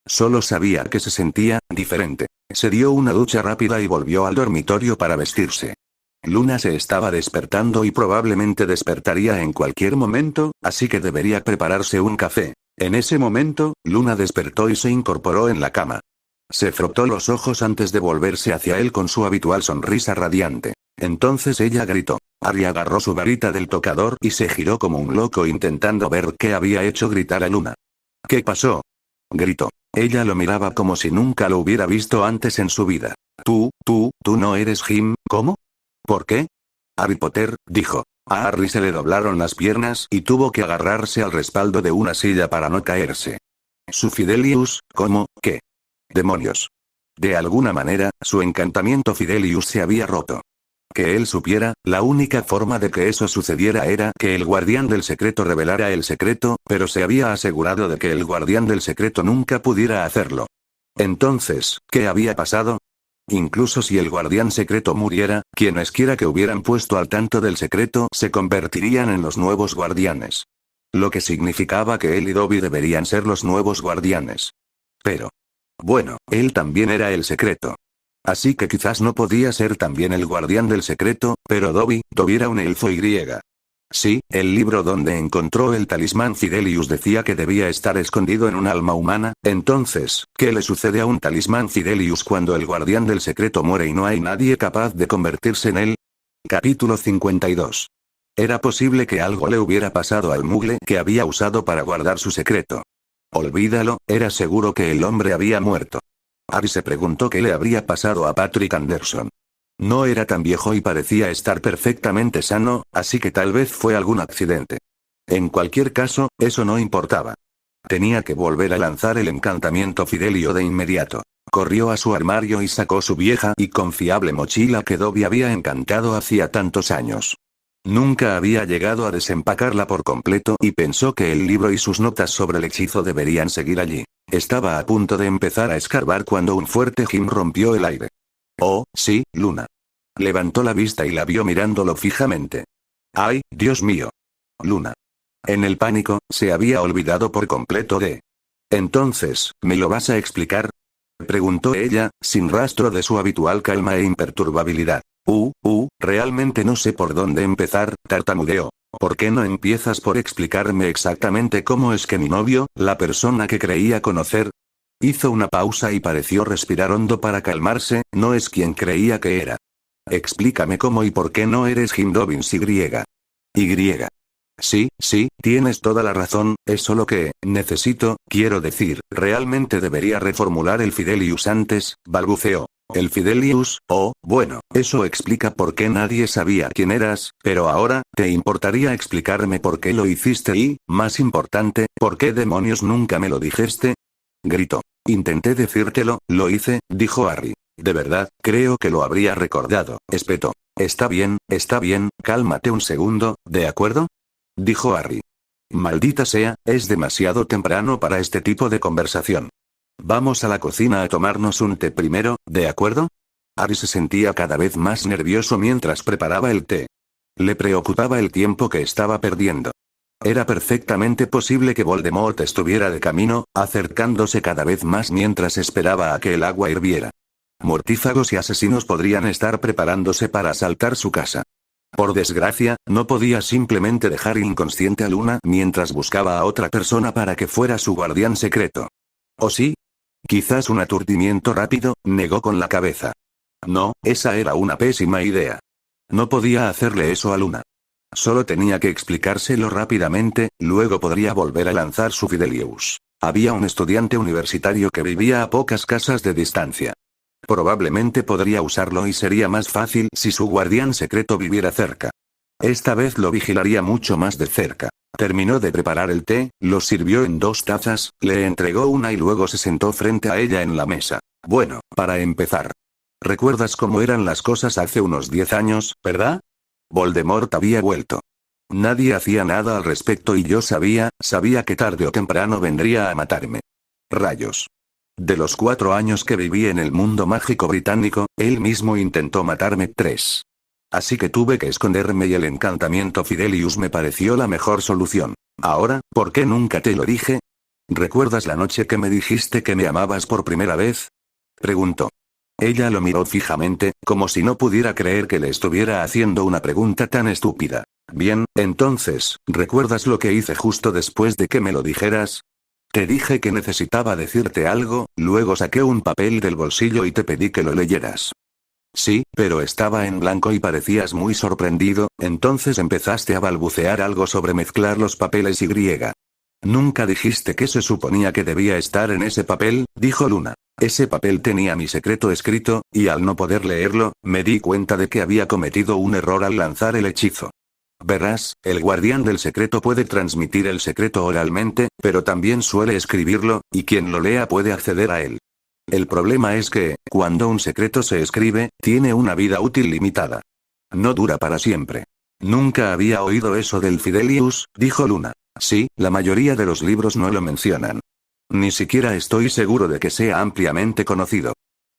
Solo sabía que se sentía diferente. Se dio una ducha rápida y volvió al dormitorio para vestirse. Luna se estaba despertando y probablemente despertaría en cualquier momento, así que debería prepararse un café. En ese momento, Luna despertó y se incorporó en la cama. Se frotó los ojos antes de volverse hacia él con su habitual sonrisa radiante. Entonces ella gritó. Harry agarró su varita del tocador y se giró como un loco intentando ver qué había hecho gritar a Luna. ¿Qué pasó? Gritó. Ella lo miraba como si nunca lo hubiera visto antes en su vida. Tú no eres Jim, ¿cómo? ¿Por qué? Harry Potter, dijo. A Harry se le doblaron las piernas y tuvo que agarrarse al respaldo de una silla para no caerse. Su Fidelius, ¿cómo, qué? Demonios. De alguna manera, su encantamiento Fidelius se había roto. Que él supiera, la única forma de que eso sucediera era que el guardián del secreto revelara el secreto, pero se había asegurado de que el guardián del secreto nunca pudiera hacerlo. Entonces, ¿qué había pasado? Incluso si el guardián secreto muriera, quienesquiera que hubieran puesto al tanto del secreto se convertirían en los nuevos guardianes. Lo que significaba que él y Dobby deberían ser los nuevos guardianes. Pero, bueno, él también era el secreto. Así que quizás no podía ser también el guardián del secreto, pero Dobby era un elfo y griega. Sí, el libro donde encontró el talismán Fidelius decía que debía estar escondido en un alma humana. Entonces, ¿qué le sucede a un talismán Fidelius cuando el guardián del secreto muere y no hay nadie capaz de convertirse en él? Capítulo 52. Era posible que algo le hubiera pasado al mugle que había usado para guardar su secreto. Olvídalo, era seguro que el hombre había muerto. Harry se preguntó qué le habría pasado a Patrick Anderson. No era tan viejo y parecía estar perfectamente sano, así que tal vez fue algún accidente. En cualquier caso, eso no importaba. Tenía que volver a lanzar el encantamiento Fidelio de inmediato. Corrió a su armario y sacó su vieja y confiable mochila que Dobby había encantado hacía tantos años. Nunca había llegado a desempacarla por completo y pensó que el libro y sus notas sobre el hechizo deberían seguir allí. Estaba a punto de empezar a escarbar cuando un fuerte Jim rompió el aire. Oh, sí, Luna. Levantó la vista y la vio mirándolo fijamente. ¡Ay, Dios mío! Luna. En el pánico, se había olvidado por completo de... Entonces, ¿me lo vas a explicar? Preguntó ella, sin rastro de su habitual calma e imperturbabilidad. Realmente no sé por dónde empezar, tartamudeó. ¿Por qué no empiezas por explicarme exactamente cómo es que mi novio, la persona que creía conocer? Hizo una pausa y pareció respirar hondo para calmarse, no es quien creía que era. Explícame cómo y por qué no eres Jim Dobbins Y. Sí, tienes toda la razón, es solo que, quiero decir, realmente debería reformular el Fidelius antes, balbuceó. El Fidelius, bueno, eso explica por qué nadie sabía quién eras, pero ahora, ¿te importaría explicarme por qué lo hiciste y, más importante, por qué demonios nunca me lo dijiste? Gritó. Intenté decírtelo, lo hice, dijo Harry. De verdad, creo que lo habría recordado, espetó. Está bien, cálmate un segundo, ¿de acuerdo? Dijo Harry. Maldita sea, es demasiado temprano para este tipo de conversación. Vamos a la cocina a tomarnos un té primero, ¿de acuerdo? Harry se sentía cada vez más nervioso mientras preparaba el té. Le preocupaba el tiempo que estaba perdiendo. Era perfectamente posible que Voldemort estuviera de camino, acercándose cada vez más mientras esperaba a que el agua hirviera. Mortífagos y asesinos podrían estar preparándose para asaltar su casa. Por desgracia, no podía simplemente dejar inconsciente a Luna mientras buscaba a otra persona para que fuera su guardián secreto. ¿O sí? Quizás un aturdimiento rápido, negó con la cabeza. No, esa era una pésima idea. No podía hacerle eso a Luna. Solo tenía que explicárselo rápidamente, luego podría volver a lanzar su Fidelius. Había un estudiante universitario que vivía a pocas casas de distancia. Probablemente podría usarlo y sería más fácil si su guardián secreto viviera cerca. Esta vez lo vigilaría mucho más de cerca. Terminó de preparar el té, lo sirvió en 2 tazas, le entregó una y luego se sentó frente a ella en la mesa. Bueno, para empezar. ¿Recuerdas cómo eran las cosas hace unos 10 años, verdad? Voldemort había vuelto. Nadie hacía nada al respecto y yo sabía que tarde o temprano vendría a matarme. Rayos. De los 4 años que viví en el mundo mágico británico, él mismo intentó matarme 3. Así que tuve que esconderme y el encantamiento Fidelius me pareció la mejor solución. Ahora, ¿por qué nunca te lo dije? ¿Recuerdas la noche que me dijiste que me amabas por primera vez? Preguntó. Ella lo miró fijamente, como si no pudiera creer que le estuviera haciendo una pregunta tan estúpida. Bien, entonces, ¿recuerdas lo que hice justo después de que me lo dijeras? Te dije que necesitaba decirte algo, luego saqué un papel del bolsillo y te pedí que lo leyeras. Sí, pero estaba en blanco y parecías muy sorprendido, entonces empezaste a balbucear algo sobre mezclar los papeles y griega. Nunca dijiste que se suponía que debía estar en ese papel, dijo Luna. Ese papel tenía mi secreto escrito, y al no poder leerlo, me di cuenta de que había cometido un error al lanzar el hechizo. Verás, el guardián del secreto puede transmitir el secreto oralmente, pero también suele escribirlo, y quien lo lea puede acceder a él. El problema es que, cuando un secreto se escribe, tiene una vida útil limitada. No dura para siempre. Nunca había oído eso del Fidelius, dijo Luna. Sí, la mayoría de los libros no lo mencionan. Ni siquiera estoy seguro de que sea ampliamente conocido.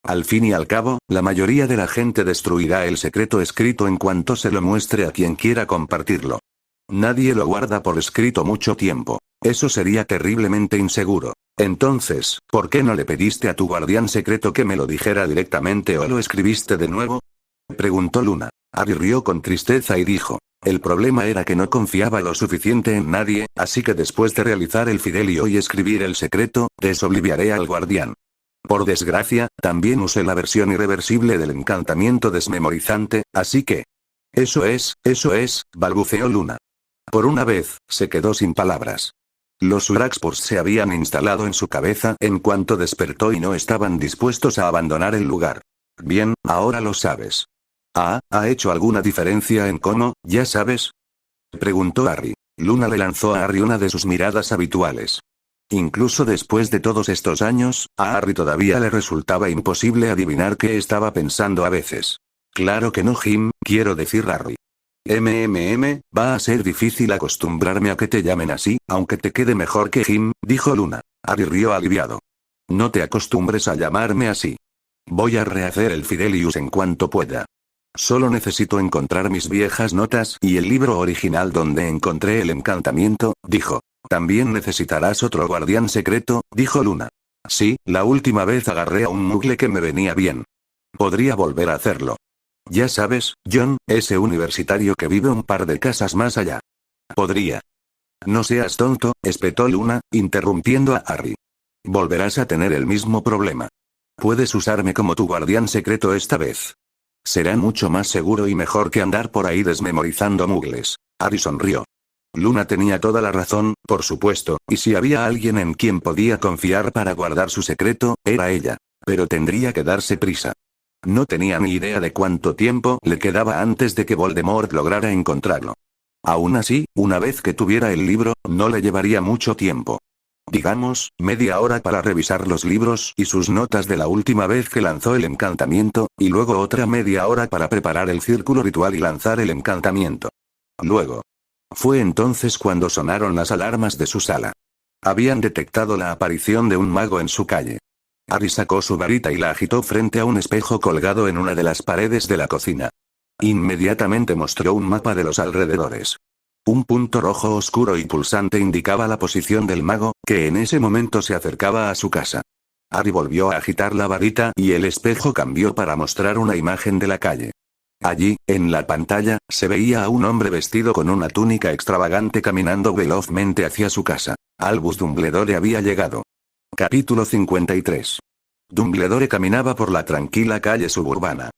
Al fin y al cabo, la mayoría de la gente destruirá el secreto escrito en cuanto se lo muestre a quien quiera compartirlo. Nadie lo guarda por escrito mucho tiempo. Eso sería terriblemente inseguro. Entonces, ¿por qué no le pediste a tu guardián secreto que me lo dijera directamente o lo escribiste de nuevo? Preguntó Luna. Harry rió con tristeza y dijo. El problema era que no confiaba lo suficiente en nadie, así que después de realizar el Fidelio y escribir el secreto, desobliviaré al guardián. Por desgracia, también usé la versión irreversible del encantamiento desmemorizante, así que... Eso es, balbuceó Luna. Por una vez, se quedó sin palabras. Los Uraxpurs se habían instalado en su cabeza en cuanto despertó y no estaban dispuestos a abandonar el lugar. Bien, ahora lo sabes. ¿Ha hecho alguna diferencia en cómo, ya sabes? Preguntó Harry. Luna le lanzó a Harry una de sus miradas habituales. Incluso después de todos estos años, a Harry todavía le resultaba imposible adivinar qué estaba pensando a veces. Claro que no, Jim, quiero decir Harry. Va a ser difícil acostumbrarme a que te llamen así, aunque te quede mejor que Jim, dijo Luna. Harry rió aliviado. No te acostumbres a llamarme así. Voy a rehacer el Fidelius en cuanto pueda. Solo necesito encontrar mis viejas notas y el libro original donde encontré el encantamiento, dijo. También necesitarás otro guardián secreto, dijo Luna. Sí, la última vez agarré a un mugle que me venía bien. Podría volver a hacerlo. Ya sabes, John, ese universitario que vive un par de casas más allá. Podría. No seas tonto, espetó Luna, interrumpiendo a Harry. Volverás a tener el mismo problema. Puedes usarme como tu guardián secreto esta vez. Será mucho más seguro y mejor que andar por ahí desmemorizando mugles. Harry sonrió. Luna tenía toda la razón, por supuesto, y si había alguien en quien podía confiar para guardar su secreto, era ella. Pero tendría que darse prisa. No tenía ni idea de cuánto tiempo le quedaba antes de que Voldemort lograra encontrarlo. Aún así, una vez que tuviera el libro, no le llevaría mucho tiempo. Digamos, media hora para revisar los libros y sus notas de la última vez que lanzó el encantamiento, y luego otra media hora para preparar el círculo ritual y lanzar el encantamiento. Luego. Fue entonces cuando sonaron las alarmas de su sala. Habían detectado la aparición de un mago en su calle. Harry sacó su varita y la agitó frente a un espejo colgado en una de las paredes de la cocina. Inmediatamente mostró un mapa de los alrededores. Un punto rojo oscuro y pulsante indicaba la posición del mago, que en ese momento se acercaba a su casa. Harry volvió a agitar la varita y el espejo cambió para mostrar una imagen de la calle. Allí, en la pantalla, se veía a un hombre vestido con una túnica extravagante caminando velozmente hacia su casa. Albus Dumbledore había llegado. Capítulo 53. Dumbledore caminaba por la tranquila calle suburbana.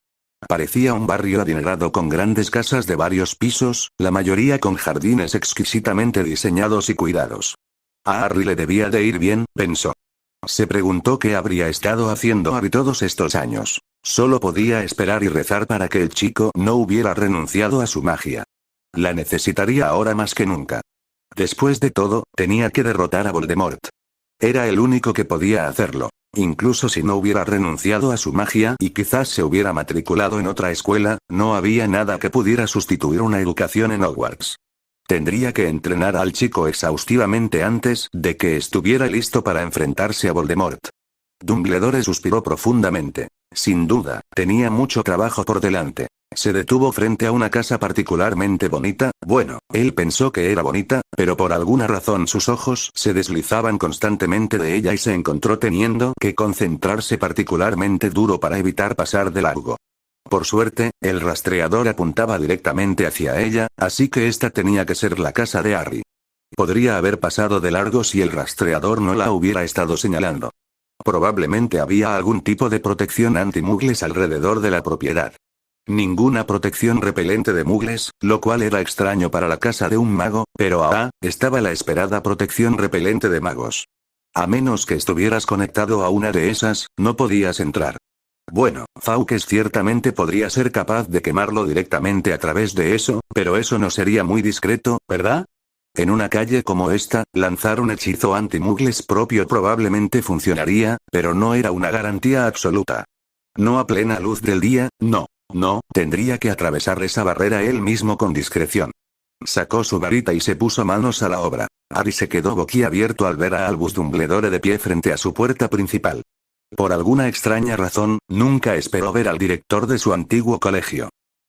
Parecía un barrio adinerado con grandes casas de varios pisos, la mayoría con jardines exquisitamente diseñados y cuidados. A Harry le debía de ir bien, pensó. Se preguntó qué habría estado haciendo Harry todos estos años. Solo podía esperar y rezar para que el chico no hubiera renunciado a su magia. La necesitaría ahora más que nunca. Después de todo, tenía que derrotar a Voldemort. Era el único que podía hacerlo. Incluso si no hubiera renunciado a su magia y quizás se hubiera matriculado en otra escuela, no había nada que pudiera sustituir una educación en Hogwarts. Tendría que entrenar al chico exhaustivamente antes de que estuviera listo para enfrentarse a Voldemort. Dumbledore suspiró profundamente. Sin duda, tenía mucho trabajo por delante. Se detuvo frente a una casa particularmente bonita, bueno, él pensó que era bonita, pero por alguna razón sus ojos se deslizaban constantemente de ella y se encontró teniendo que concentrarse particularmente duro para evitar pasar de largo. Por suerte, el rastreador apuntaba directamente hacia ella, así que esta tenía que ser la casa de Harry. Podría haber pasado de largo si el rastreador no la hubiera estado señalando. Probablemente había algún tipo de protección anti-mugles alrededor de la propiedad. Ninguna protección repelente de mugles, lo cual era extraño para la casa de un mago, pero ahora, estaba la esperada protección repelente de magos. A menos que estuvieras conectado a una de esas, no podías entrar. Bueno, Fawkes ciertamente podría ser capaz de quemarlo directamente a través de eso, pero eso no sería muy discreto, ¿verdad? En una calle como esta, lanzar un hechizo anti-mugles propio probablemente funcionaría, pero no era una garantía absoluta. No a plena luz del día, no. No, tendría que atravesar esa barrera él mismo con discreción. Sacó su varita y se puso manos a la obra. Harry se quedó boquiabierto al ver a Albus Dumbledore de pie frente a su puerta principal. Por alguna extraña razón, nunca esperó ver al director de su antiguo colegio.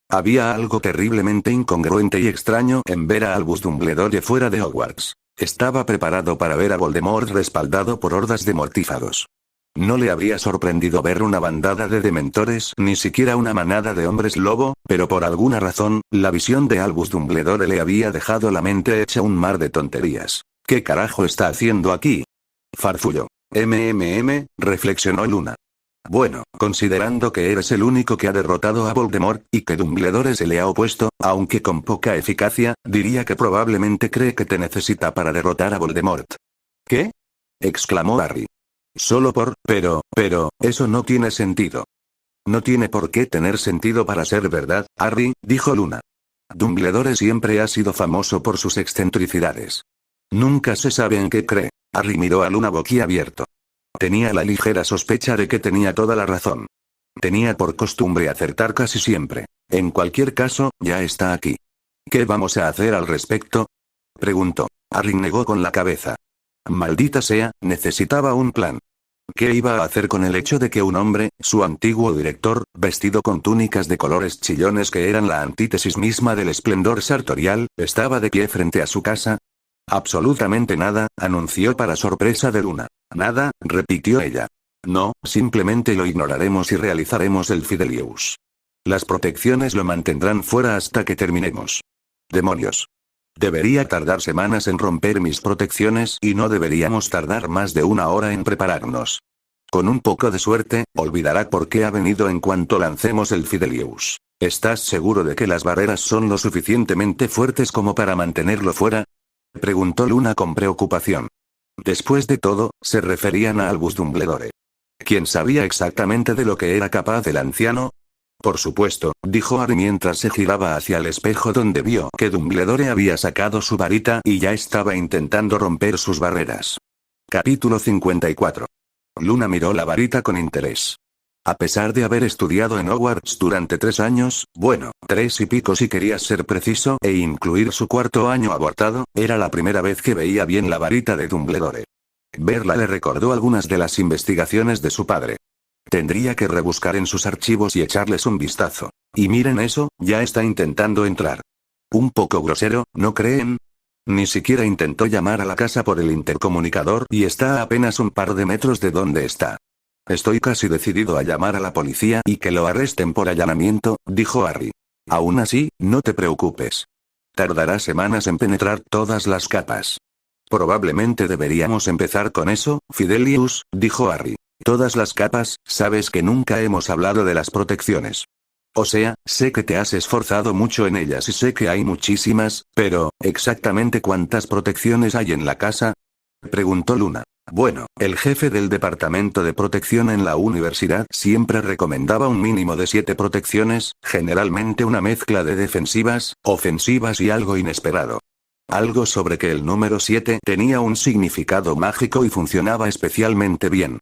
Había algo terriblemente incongruente y extraño en ver a Albus Dumbledore fuera de Hogwarts. Estaba preparado para ver a Voldemort respaldado por hordas de mortífagos. No le habría sorprendido ver una bandada de dementores, ni siquiera una manada de hombres lobo, pero por alguna razón, la visión de Albus Dumbledore le había dejado la mente hecha un mar de tonterías. ¿Qué carajo está haciendo aquí? Farfulló. Reflexionó Luna. Bueno, considerando que eres el único que ha derrotado a Voldemort, y que Dumbledore se le ha opuesto, aunque con poca eficacia, diría que probablemente cree que te necesita para derrotar a Voldemort. ¿Qué? Exclamó Harry. Pero, eso no tiene sentido. No tiene por qué tener sentido para ser verdad, Harry, dijo Luna. Dumbledore siempre ha sido famoso por sus excentricidades. Nunca se sabe en qué cree. Harry miró a Luna boquiabierto. Tenía la ligera sospecha de que tenía toda la razón. Tenía por costumbre acertar casi siempre. En cualquier caso, ya está aquí. ¿Qué vamos a hacer al respecto? Preguntó. Harry negó con la cabeza. Maldita sea, necesitaba un plan. ¿Qué iba a hacer con el hecho de que un hombre, su antiguo director, vestido con túnicas de colores chillones que eran la antítesis misma del esplendor sartorial, estaba de pie frente a su casa? Absolutamente nada, anunció para sorpresa de Luna. Nada, repitió ella. No, simplemente lo ignoraremos y realizaremos el Fidelius. Las protecciones lo mantendrán fuera hasta que terminemos. Demonios. Debería tardar semanas en romper mis protecciones y no deberíamos tardar más de una hora en prepararnos. Con un poco de suerte, olvidará por qué ha venido en cuanto lancemos el Fidelius. ¿Estás seguro de que las barreras son lo suficientemente fuertes como para mantenerlo fuera? Preguntó Luna con preocupación. Después de todo, se referían a Albus Dumbledore. ¿Quién sabía exactamente de lo que era capaz el anciano? Por supuesto, dijo Harry mientras se giraba hacia el espejo donde vio que Dumbledore había sacado su varita y ya estaba intentando romper sus barreras. Capítulo 54. Luna miró la varita con interés. A pesar de haber estudiado en Hogwarts durante 3 años, bueno, 3 y pico si querías ser preciso, e incluir su 4º año abortado, era la primera vez que veía bien la varita de Dumbledore. Verla le recordó algunas de las investigaciones de su padre. Tendría que rebuscar en sus archivos y echarles un vistazo. Y miren eso, ya está intentando entrar. Un poco grosero, ¿no creen? Ni siquiera intentó llamar a la casa por el intercomunicador y está a apenas un par de metros de donde está. Estoy casi decidido a llamar a la policía y que lo arresten por allanamiento, dijo Harry. Aún así, no te preocupes. Tardará semanas en penetrar todas las capas. Probablemente deberíamos empezar con eso, Fidelius, dijo Harry. Todas las capas, sabes que nunca hemos hablado de las protecciones. O sea, sé que te has esforzado mucho en ellas y sé que hay muchísimas, pero, ¿exactamente cuántas protecciones hay en la casa? Preguntó Luna. Bueno, el jefe del departamento de protección en la universidad siempre recomendaba un mínimo de 7 protecciones, generalmente una mezcla de defensivas, ofensivas y algo inesperado. Algo sobre que el número 7 tenía un significado mágico y funcionaba especialmente bien.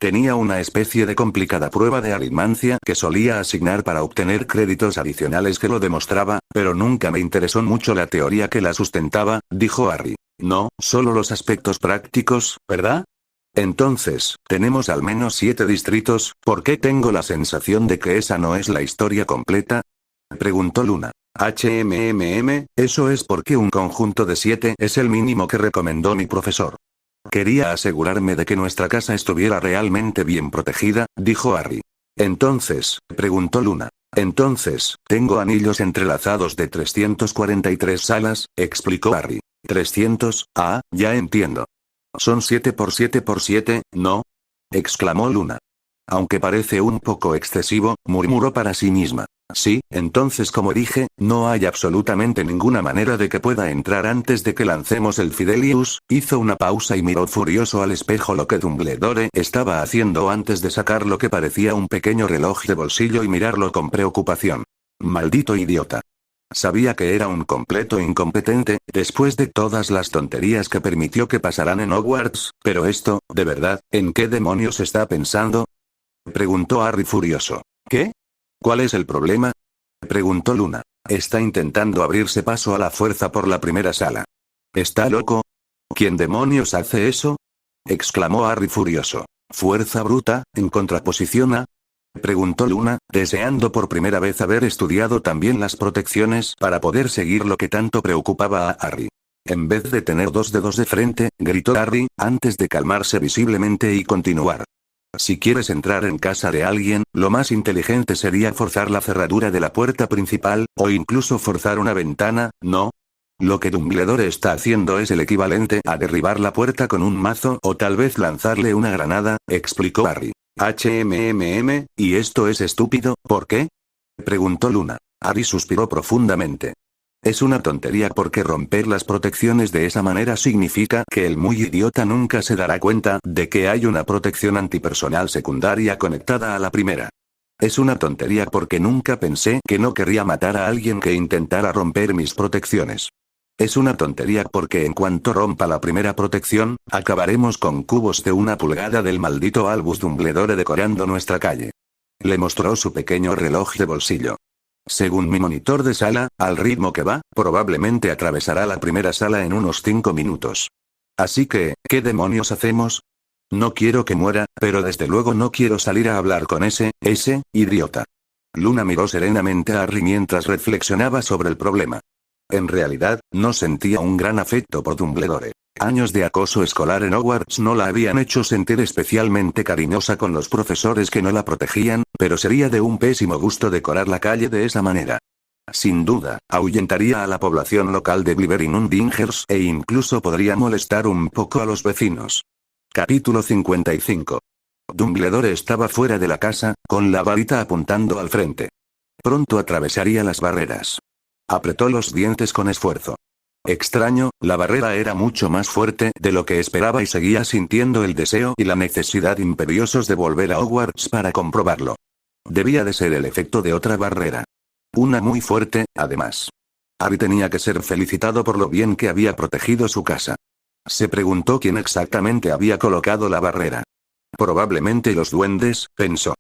Tenía una especie de complicada prueba de aritmancia que solía asignar para obtener créditos adicionales que lo demostraba, pero nunca me interesó mucho la teoría que la sustentaba, dijo Harry. No, solo los aspectos prácticos, ¿verdad? Entonces, tenemos al menos 7 distritos, ¿por qué tengo la sensación de que esa no es la historia completa? Preguntó Luna. Eso es porque un conjunto de 7 es el mínimo que recomendó mi profesor. Quería asegurarme de que nuestra casa estuviera realmente bien protegida, dijo Harry. Entonces, preguntó Luna. Entonces, tengo anillos entrelazados de 343 salas, explicó Harry. 300, ya entiendo. Son 7 por 7 por 7, ¿no? Exclamó Luna. Aunque parece un poco excesivo, murmuró para sí misma. Sí, entonces como dije, no hay absolutamente ninguna manera de que pueda entrar antes de que lancemos el Fidelius. Hizo una pausa y miró furioso al espejo lo que Dumbledore estaba haciendo antes de sacar lo que parecía un pequeño reloj de bolsillo y mirarlo con preocupación. Maldito idiota. Sabía que era un completo incompetente, después de todas las tonterías que permitió que pasaran en Hogwarts, pero esto, de verdad, ¿en qué demonios está pensando? Preguntó Harry furioso. ¿Qué? ¿Cuál es el problema? Preguntó Luna. Está intentando abrirse paso a la fuerza por la primera sala. ¿Está loco? ¿Quién demonios hace eso? Exclamó Harry furioso. ¿Fuerza bruta, en contraposición a? Preguntó Luna, deseando por primera vez haber estudiado también las protecciones para poder seguir lo que tanto preocupaba a Harry. En vez de tener 2 dedos de frente, gritó Harry, antes de calmarse visiblemente y continuar. Si quieres entrar en casa de alguien, lo más inteligente sería forzar la cerradura de la puerta principal, o incluso forzar una ventana, ¿no? Lo que Dumbledore está haciendo es el equivalente a derribar la puerta con un mazo o tal vez lanzarle una granada, explicó Harry. ¿Y esto es estúpido, por qué? Preguntó Luna. Harry suspiró profundamente. Es una tontería porque romper las protecciones de esa manera significa que el muy idiota nunca se dará cuenta de que hay una protección antipersonal secundaria conectada a la primera. Es una tontería porque nunca pensé que no querría matar a alguien que intentara romper mis protecciones. Es una tontería porque en cuanto rompa la primera protección, acabaremos con cubos de 1 pulgada del maldito Albus Dumbledore decorando nuestra calle. Le mostró su pequeño reloj de bolsillo. Según mi monitor de sala, al ritmo que va, probablemente atravesará la primera sala en unos 5 minutos. Así que, ¿qué demonios hacemos? No quiero que muera, pero desde luego no quiero salir a hablar con ese idiota. Luna miró serenamente a Harry mientras reflexionaba sobre el problema. En realidad, no sentía un gran afecto por Dumbledore. Años de acoso escolar en Hogwarts no la habían hecho sentir especialmente cariñosa con los profesores que no la protegían, pero sería de un pésimo gusto decorar la calle de esa manera. Sin duda, ahuyentaría a la población local de Blivering-Undingers e incluso podría molestar un poco a los vecinos. Capítulo 55. Dumbledore estaba fuera de la casa, con la varita apuntando al frente. Pronto atravesaría las barreras. Apretó los dientes con esfuerzo. Extraño, la barrera era mucho más fuerte de lo que esperaba y seguía sintiendo el deseo y la necesidad imperiosos de volver a Hogwarts para comprobarlo. Debía de ser el efecto de otra barrera. Una muy fuerte, además. Harry tenía que ser felicitado por lo bien que había protegido su casa. Se preguntó quién exactamente había colocado la barrera. Probablemente los duendes, pensó.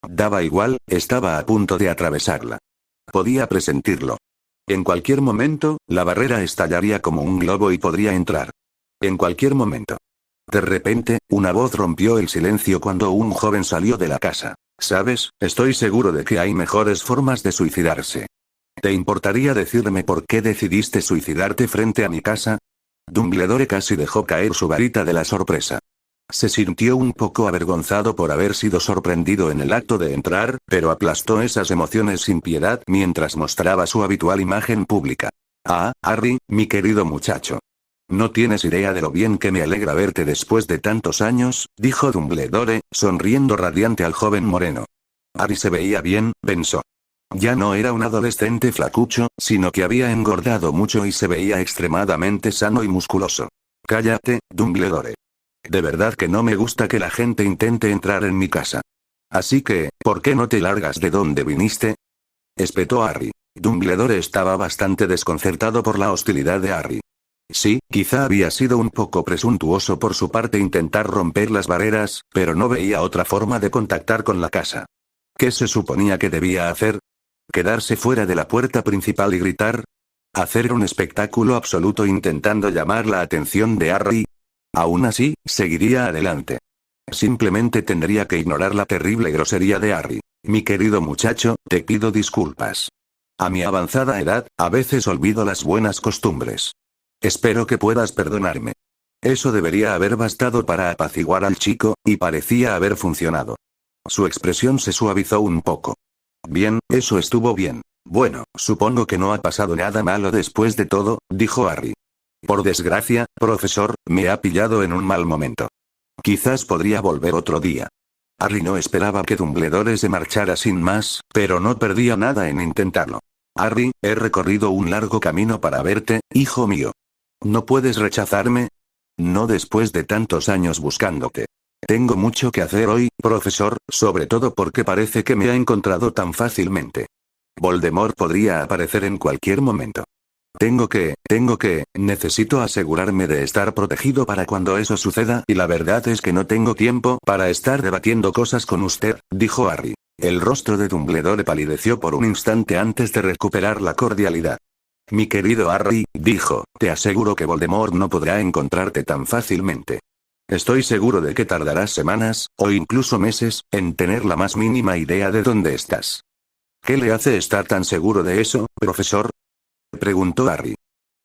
Daba igual, estaba a punto de atravesarla. Podía presentirlo. En cualquier momento, la barrera estallaría como un globo y podría entrar. En cualquier momento. De repente, una voz rompió el silencio cuando un joven salió de la casa. ¿Sabes? Estoy seguro de que hay mejores formas de suicidarse. ¿Te importaría decirme por qué decidiste suicidarte frente a mi casa? Dumbledore casi dejó caer su varita de la sorpresa. Se sintió un poco avergonzado por haber sido sorprendido en el acto de entrar, pero aplastó esas emociones sin piedad mientras mostraba su habitual imagen pública. Ah, Harry, mi querido muchacho. No tienes idea de lo bien que me alegra verte después de tantos años, dijo Dumbledore, sonriendo radiante al joven moreno. Harry se veía bien, pensó. Ya no era un adolescente flacucho, sino que había engordado mucho y se veía extremadamente sano y musculoso. Cállate, Dumbledore. De verdad que no me gusta que la gente intente entrar en mi casa. Así que, ¿por qué no te largas de donde viniste? Espetó Harry. Dumbledore estaba bastante desconcertado por la hostilidad de Harry. Sí, quizá había sido un poco presuntuoso por su parte intentar romper las barreras, pero no veía otra forma de contactar con la casa. ¿Qué se suponía que debía hacer? ¿Quedarse fuera de la puerta principal y gritar? ¿Hacer un espectáculo absoluto intentando llamar la atención de Harry? Aún así, seguiría adelante. Simplemente tendría que ignorar la terrible grosería de Harry. Mi querido muchacho, te pido disculpas. A mi avanzada edad, a veces olvido las buenas costumbres. Espero que puedas perdonarme. Eso debería haber bastado para apaciguar al chico, y parecía haber funcionado. Su expresión se suavizó un poco. Bien, eso estuvo bien. Bueno, supongo que no ha pasado nada malo después de todo, dijo Harry. Por desgracia, profesor, me ha pillado en un mal momento. Quizás podría volver otro día. Harry no esperaba que Dumbledore se marchara sin más, pero no perdía nada en intentarlo. Harry, he recorrido un largo camino para verte, hijo mío. ¿No puedes rechazarme? No después de tantos años buscándote. Tengo mucho que hacer hoy, profesor, sobre todo porque parece que me ha encontrado tan fácilmente. Voldemort podría aparecer en cualquier momento. Necesito asegurarme de estar protegido para cuando eso suceda y la verdad es que no tengo tiempo para estar debatiendo cosas con usted, dijo Harry. El rostro de Dumbledore palideció por un instante antes de recuperar la cordialidad. Mi querido Harry, dijo, te aseguro que Voldemort no podrá encontrarte tan fácilmente. Estoy seguro de que tardarás semanas, o incluso meses, en tener la más mínima idea de dónde estás. ¿Qué le hace estar tan seguro de eso, profesor? Preguntó Harry.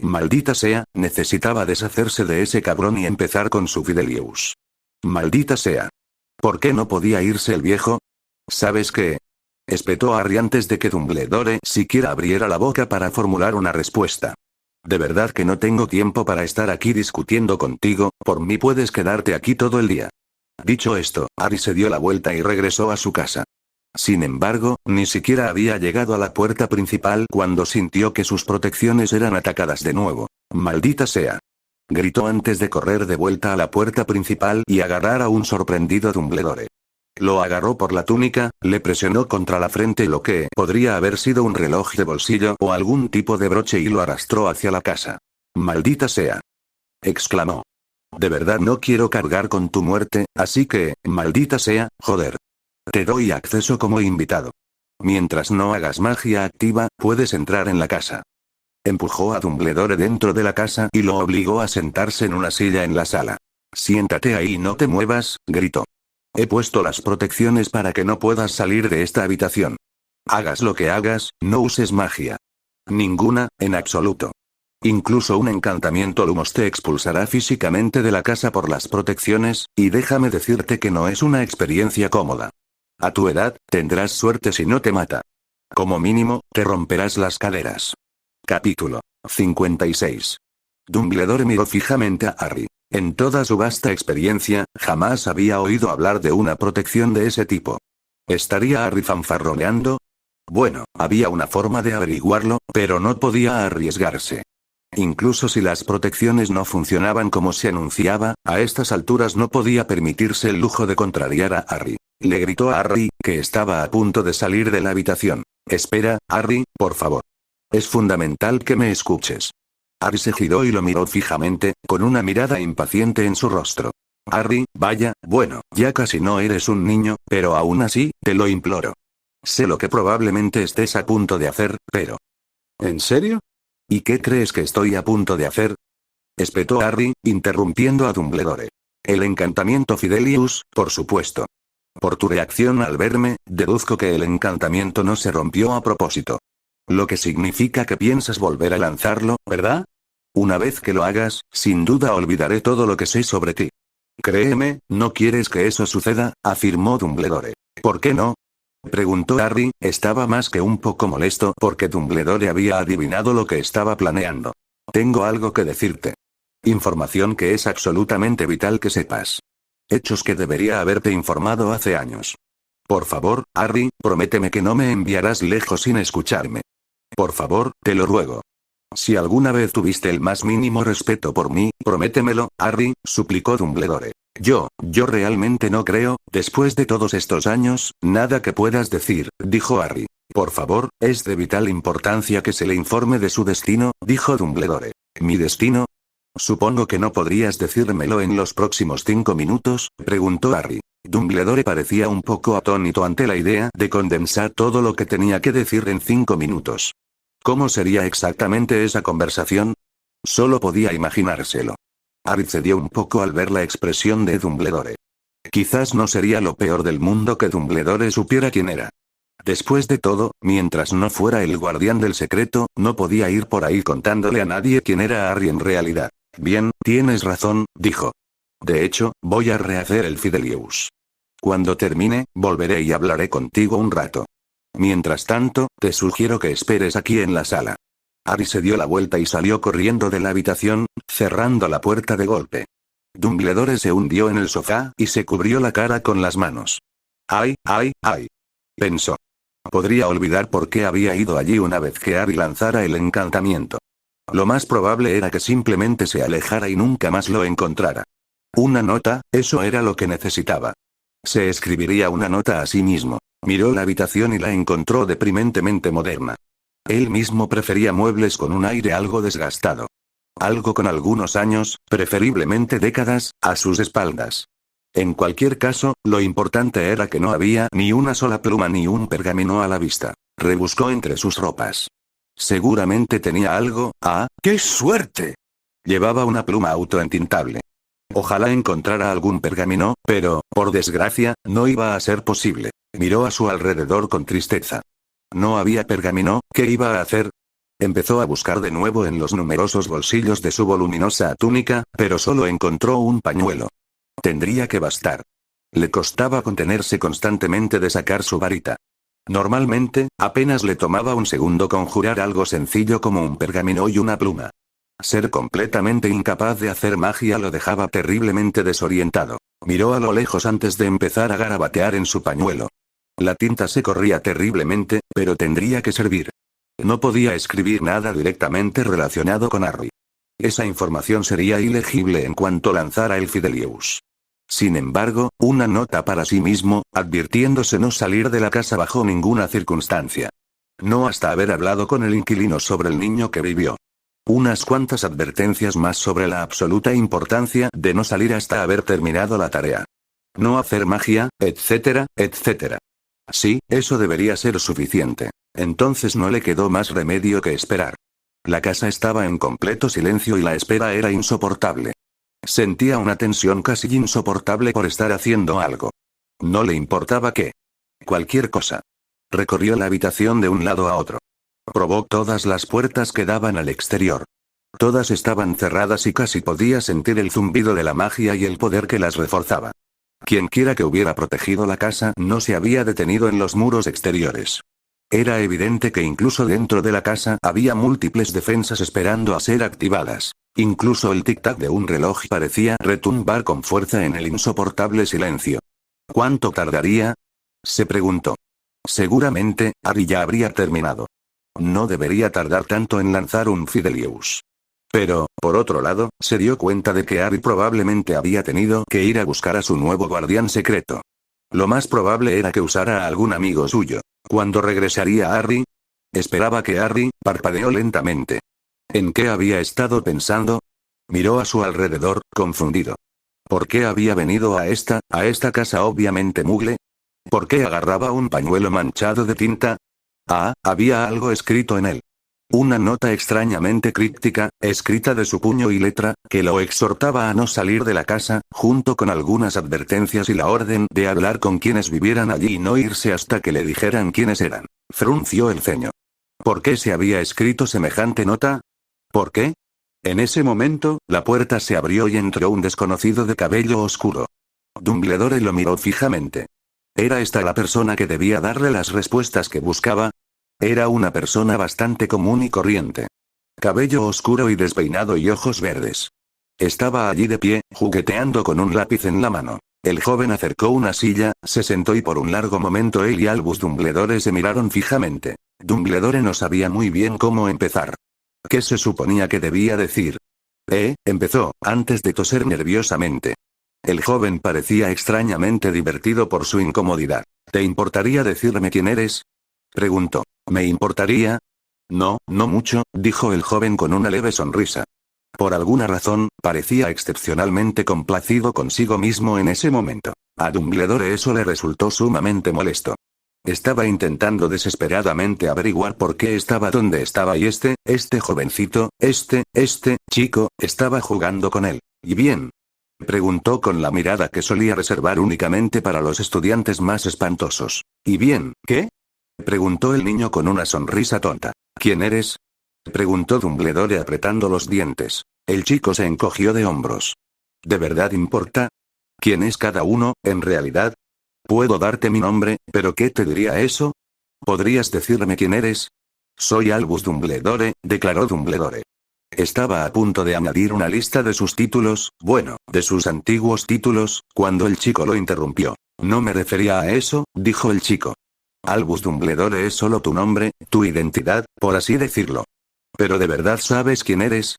Maldita sea, necesitaba deshacerse de ese cabrón y empezar con su Fidelius. Maldita sea. ¿Por qué no podía irse el viejo? ¿Sabes qué? Espetó Harry antes de que Dumbledore siquiera abriera la boca para formular una respuesta. De verdad que no tengo tiempo para estar aquí discutiendo contigo, por mí puedes quedarte aquí todo el día. Dicho esto, Harry se dio la vuelta y regresó a su casa. Sin embargo, ni siquiera había llegado a la puerta principal cuando sintió que sus protecciones eran atacadas de nuevo. ¡Maldita sea! Gritó antes de correr de vuelta a la puerta principal y agarrar a un sorprendido Dumbledore. Lo agarró por la túnica, le presionó contra la frente lo que podría haber sido un reloj de bolsillo o algún tipo de broche y lo arrastró hacia la casa. ¡Maldita sea! Exclamó. De verdad no quiero cargar con tu muerte, así que, maldita sea, joder. Te doy acceso como invitado. Mientras no hagas magia activa, puedes entrar en la casa. Empujó a Dumbledore dentro de la casa y lo obligó a sentarse en una silla en la sala. Siéntate ahí y no te muevas, gritó. He puesto las protecciones para que no puedas salir de esta habitación. Hagas lo que hagas, no uses magia. Ninguna, en absoluto. Incluso un encantamiento Lumos te expulsará físicamente de la casa por las protecciones, y déjame decirte que no es una experiencia cómoda. A tu edad, tendrás suerte si no te mata. Como mínimo, te romperás las caderas. Capítulo 56. Dumbledore miró fijamente a Harry. En toda su vasta experiencia, jamás había oído hablar de una protección de ese tipo. ¿Estaría Harry fanfarroneando? Bueno, había una forma de averiguarlo, pero no podía arriesgarse. Incluso si las protecciones no funcionaban como se anunciaba, a estas alturas no podía permitirse el lujo de contrariar a Harry. Le gritó a Harry, que estaba a punto de salir de la habitación. Espera, Harry, por favor. Es fundamental que me escuches. Harry se giró y lo miró fijamente, con una mirada impaciente en su rostro. Harry, vaya, bueno, ya casi no eres un niño, pero aún así, te lo imploro. Sé lo que probablemente estés a punto de hacer, pero... ¿En serio? ¿Y qué crees que estoy a punto de hacer? Espetó Harry, interrumpiendo a Dumbledore. El encantamiento Fidelius, por supuesto. Por tu reacción al verme, deduzco que el encantamiento no se rompió a propósito. Lo que significa que piensas volver a lanzarlo, ¿verdad? Una vez que lo hagas, sin duda olvidaré todo lo que sé sobre ti. Créeme, no quieres que eso suceda, afirmó Dumbledore. ¿Por qué no? Preguntó Harry, estaba más que un poco molesto porque Dumbledore había adivinado lo que estaba planeando. Tengo algo que decirte. Información que es absolutamente vital que sepas. Hechos que debería haberte informado hace años. Por favor, Harry, prométeme que no me enviarás lejos sin escucharme. Por favor, te lo ruego. Si alguna vez tuviste el más mínimo respeto por mí, prométemelo, Harry, suplicó Dumbledore. Yo realmente no creo, después de todos estos años, nada que puedas decir, dijo Harry. Por favor, es de vital importancia que se le informe de su destino, dijo Dumbledore. ¿Mi destino? Supongo que no podrías decírmelo en los próximos 5 minutos, preguntó Harry. Dumbledore parecía un poco atónito ante la idea de condensar todo lo que tenía que decir en 5 minutos. ¿Cómo sería exactamente esa conversación? Solo podía imaginárselo. Harry cedió un poco al ver la expresión de Dumbledore. Quizás no sería lo peor del mundo que Dumbledore supiera quién era. Después de todo, mientras no fuera el guardián del secreto, no podía ir por ahí contándole a nadie quién era Harry en realidad. Bien, tienes razón, dijo. De hecho, voy a rehacer el Fidelius. Cuando termine, volveré y hablaré contigo un rato. Mientras tanto, te sugiero que esperes aquí en la sala. Harry se dio la vuelta y salió corriendo de la habitación, cerrando la puerta de golpe. Dumbledore se hundió en el sofá y se cubrió la cara con las manos. ¡Ay, ay, ay! Pensó. Podría olvidar por qué había ido allí una vez que Harry lanzara el encantamiento. Lo más probable era que simplemente se alejara y nunca más lo encontrara. Una nota, eso era lo que necesitaba. Se escribiría una nota a sí mismo. Miró la habitación y la encontró deprimentemente moderna. Él mismo prefería muebles con un aire algo desgastado. Algo con algunos años, preferiblemente décadas, a sus espaldas. En cualquier caso, lo importante era que no había ni una sola pluma ni un pergamino a la vista. Rebuscó entre sus ropas. Seguramente tenía algo. ¡Ah, qué suerte! Llevaba una pluma autoentintable. Ojalá encontrara algún pergamino, pero, por desgracia, no iba a ser posible. Miró a su alrededor con tristeza. No había pergamino, ¿qué iba a hacer? Empezó a buscar de nuevo en los numerosos bolsillos de su voluminosa túnica, pero solo encontró un pañuelo. Tendría que bastar. Le costaba contenerse constantemente de sacar su varita. Normalmente, apenas le tomaba un segundo conjurar algo sencillo como un pergamino y una pluma. Ser completamente incapaz de hacer magia lo dejaba terriblemente desorientado. Miró a lo lejos antes de empezar a garabatear en su pañuelo. La tinta se corría terriblemente, pero tendría que servir. No podía escribir nada directamente relacionado con Harry. Esa información sería ilegible en cuanto lanzara el Fidelius. Sin embargo, una nota para sí mismo, advirtiéndose no salir de la casa bajo ninguna circunstancia. No hasta haber hablado con el inquilino sobre el niño que vivió. Unas cuantas advertencias más sobre la absoluta importancia de no salir hasta haber terminado la tarea. No hacer magia, etcétera, etcétera. Sí, eso debería ser suficiente. Entonces no le quedó más remedio que esperar. La casa estaba en completo silencio y la espera era insoportable. Sentía una tensión casi insoportable por estar haciendo algo. No le importaba qué. Cualquier cosa. Recorrió la habitación de un lado a otro. Probó todas las puertas que daban al exterior. Todas estaban cerradas y casi podía sentir el zumbido de la magia y el poder que las reforzaba. Quienquiera que hubiera protegido la casa no se había detenido en los muros exteriores. Era evidente que incluso dentro de la casa había múltiples defensas esperando a ser activadas. Incluso el tic-tac de un reloj parecía retumbar con fuerza en el insoportable silencio. ¿Cuánto tardaría? Se preguntó. Seguramente, Harry ya habría terminado. No debería tardar tanto en lanzar un Fidelius. Pero, por otro lado, se dio cuenta de que Harry probablemente había tenido que ir a buscar a su nuevo guardián secreto. Lo más probable era que usara a algún amigo suyo. ¿Cuándo regresaría Harry? Esperaba que Harry parpadeó lentamente. ¿En qué había estado pensando? Miró a su alrededor, confundido. ¿Por qué había venido a esta casa obviamente mugle? ¿Por qué agarraba un pañuelo manchado de tinta? Ah, había algo escrito en él. Una nota extrañamente críptica, escrita de su puño y letra, que lo exhortaba a no salir de la casa, junto con algunas advertencias y la orden de hablar con quienes vivieran allí y no irse hasta que le dijeran quiénes eran. Frunció el ceño. ¿Por qué se había escrito semejante nota? ¿Por qué? En ese momento, la puerta se abrió y entró un desconocido de cabello oscuro. Dumbledore lo miró fijamente. ¿Era esta la persona que debía darle las respuestas que buscaba? Era una persona bastante común y corriente. Cabello oscuro y despeinado y ojos verdes. Estaba allí de pie, jugueteando con un lápiz en la mano. El joven acercó una silla, se sentó y por un largo momento él y Albus Dumbledore se miraron fijamente. Dumbledore no sabía muy bien cómo empezar. ¿Qué se suponía que debía decir? Empezó, antes de toser nerviosamente. El joven parecía extrañamente divertido por su incomodidad. ¿Te importaría decirme quién eres? Preguntó. ¿Me importaría? No, no mucho, dijo el joven con una leve sonrisa. Por alguna razón, parecía excepcionalmente complacido consigo mismo en ese momento. A Dumbledore eso le resultó sumamente molesto. Estaba intentando desesperadamente averiguar por qué estaba donde estaba y este jovencito, este chico, estaba jugando con él. ¿Y bien? Preguntó con la mirada que solía reservar únicamente para los estudiantes más espantosos. ¿Y bien, qué? Preguntó el niño con una sonrisa tonta. ¿Quién eres? Preguntó Dumbledore apretando los dientes. El chico se encogió de hombros. ¿De verdad importa? ¿Quién es cada uno, en realidad? Puedo darte mi nombre, pero ¿qué te diría eso? ¿Podrías decirme quién eres? Soy Albus Dumbledore, declaró Dumbledore. Estaba a punto de añadir una lista de sus títulos, bueno, de sus antiguos títulos, cuando el chico lo interrumpió. No me refería a eso, dijo el chico. Albus Dumbledore es solo tu nombre, tu identidad, por así decirlo. ¿Pero de verdad sabes quién eres?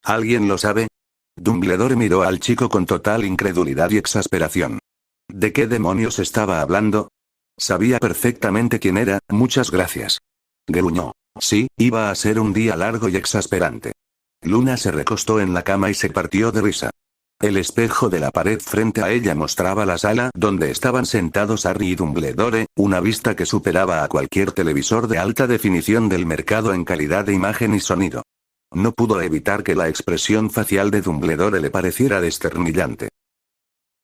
¿Alguien lo sabe? Dumbledore miró al chico con total incredulidad y exasperación. ¿De qué demonios estaba hablando? Sabía perfectamente quién era, muchas gracias. Gruñó. Sí, iba a ser un día largo y exasperante. Luna se recostó en la cama y se partió de risa. El espejo de la pared frente a ella mostraba la sala donde estaban sentados Harry y Dumbledore, una vista que superaba a cualquier televisor de alta definición del mercado en calidad de imagen y sonido. No pudo evitar que la expresión facial de Dumbledore le pareciera desternillante.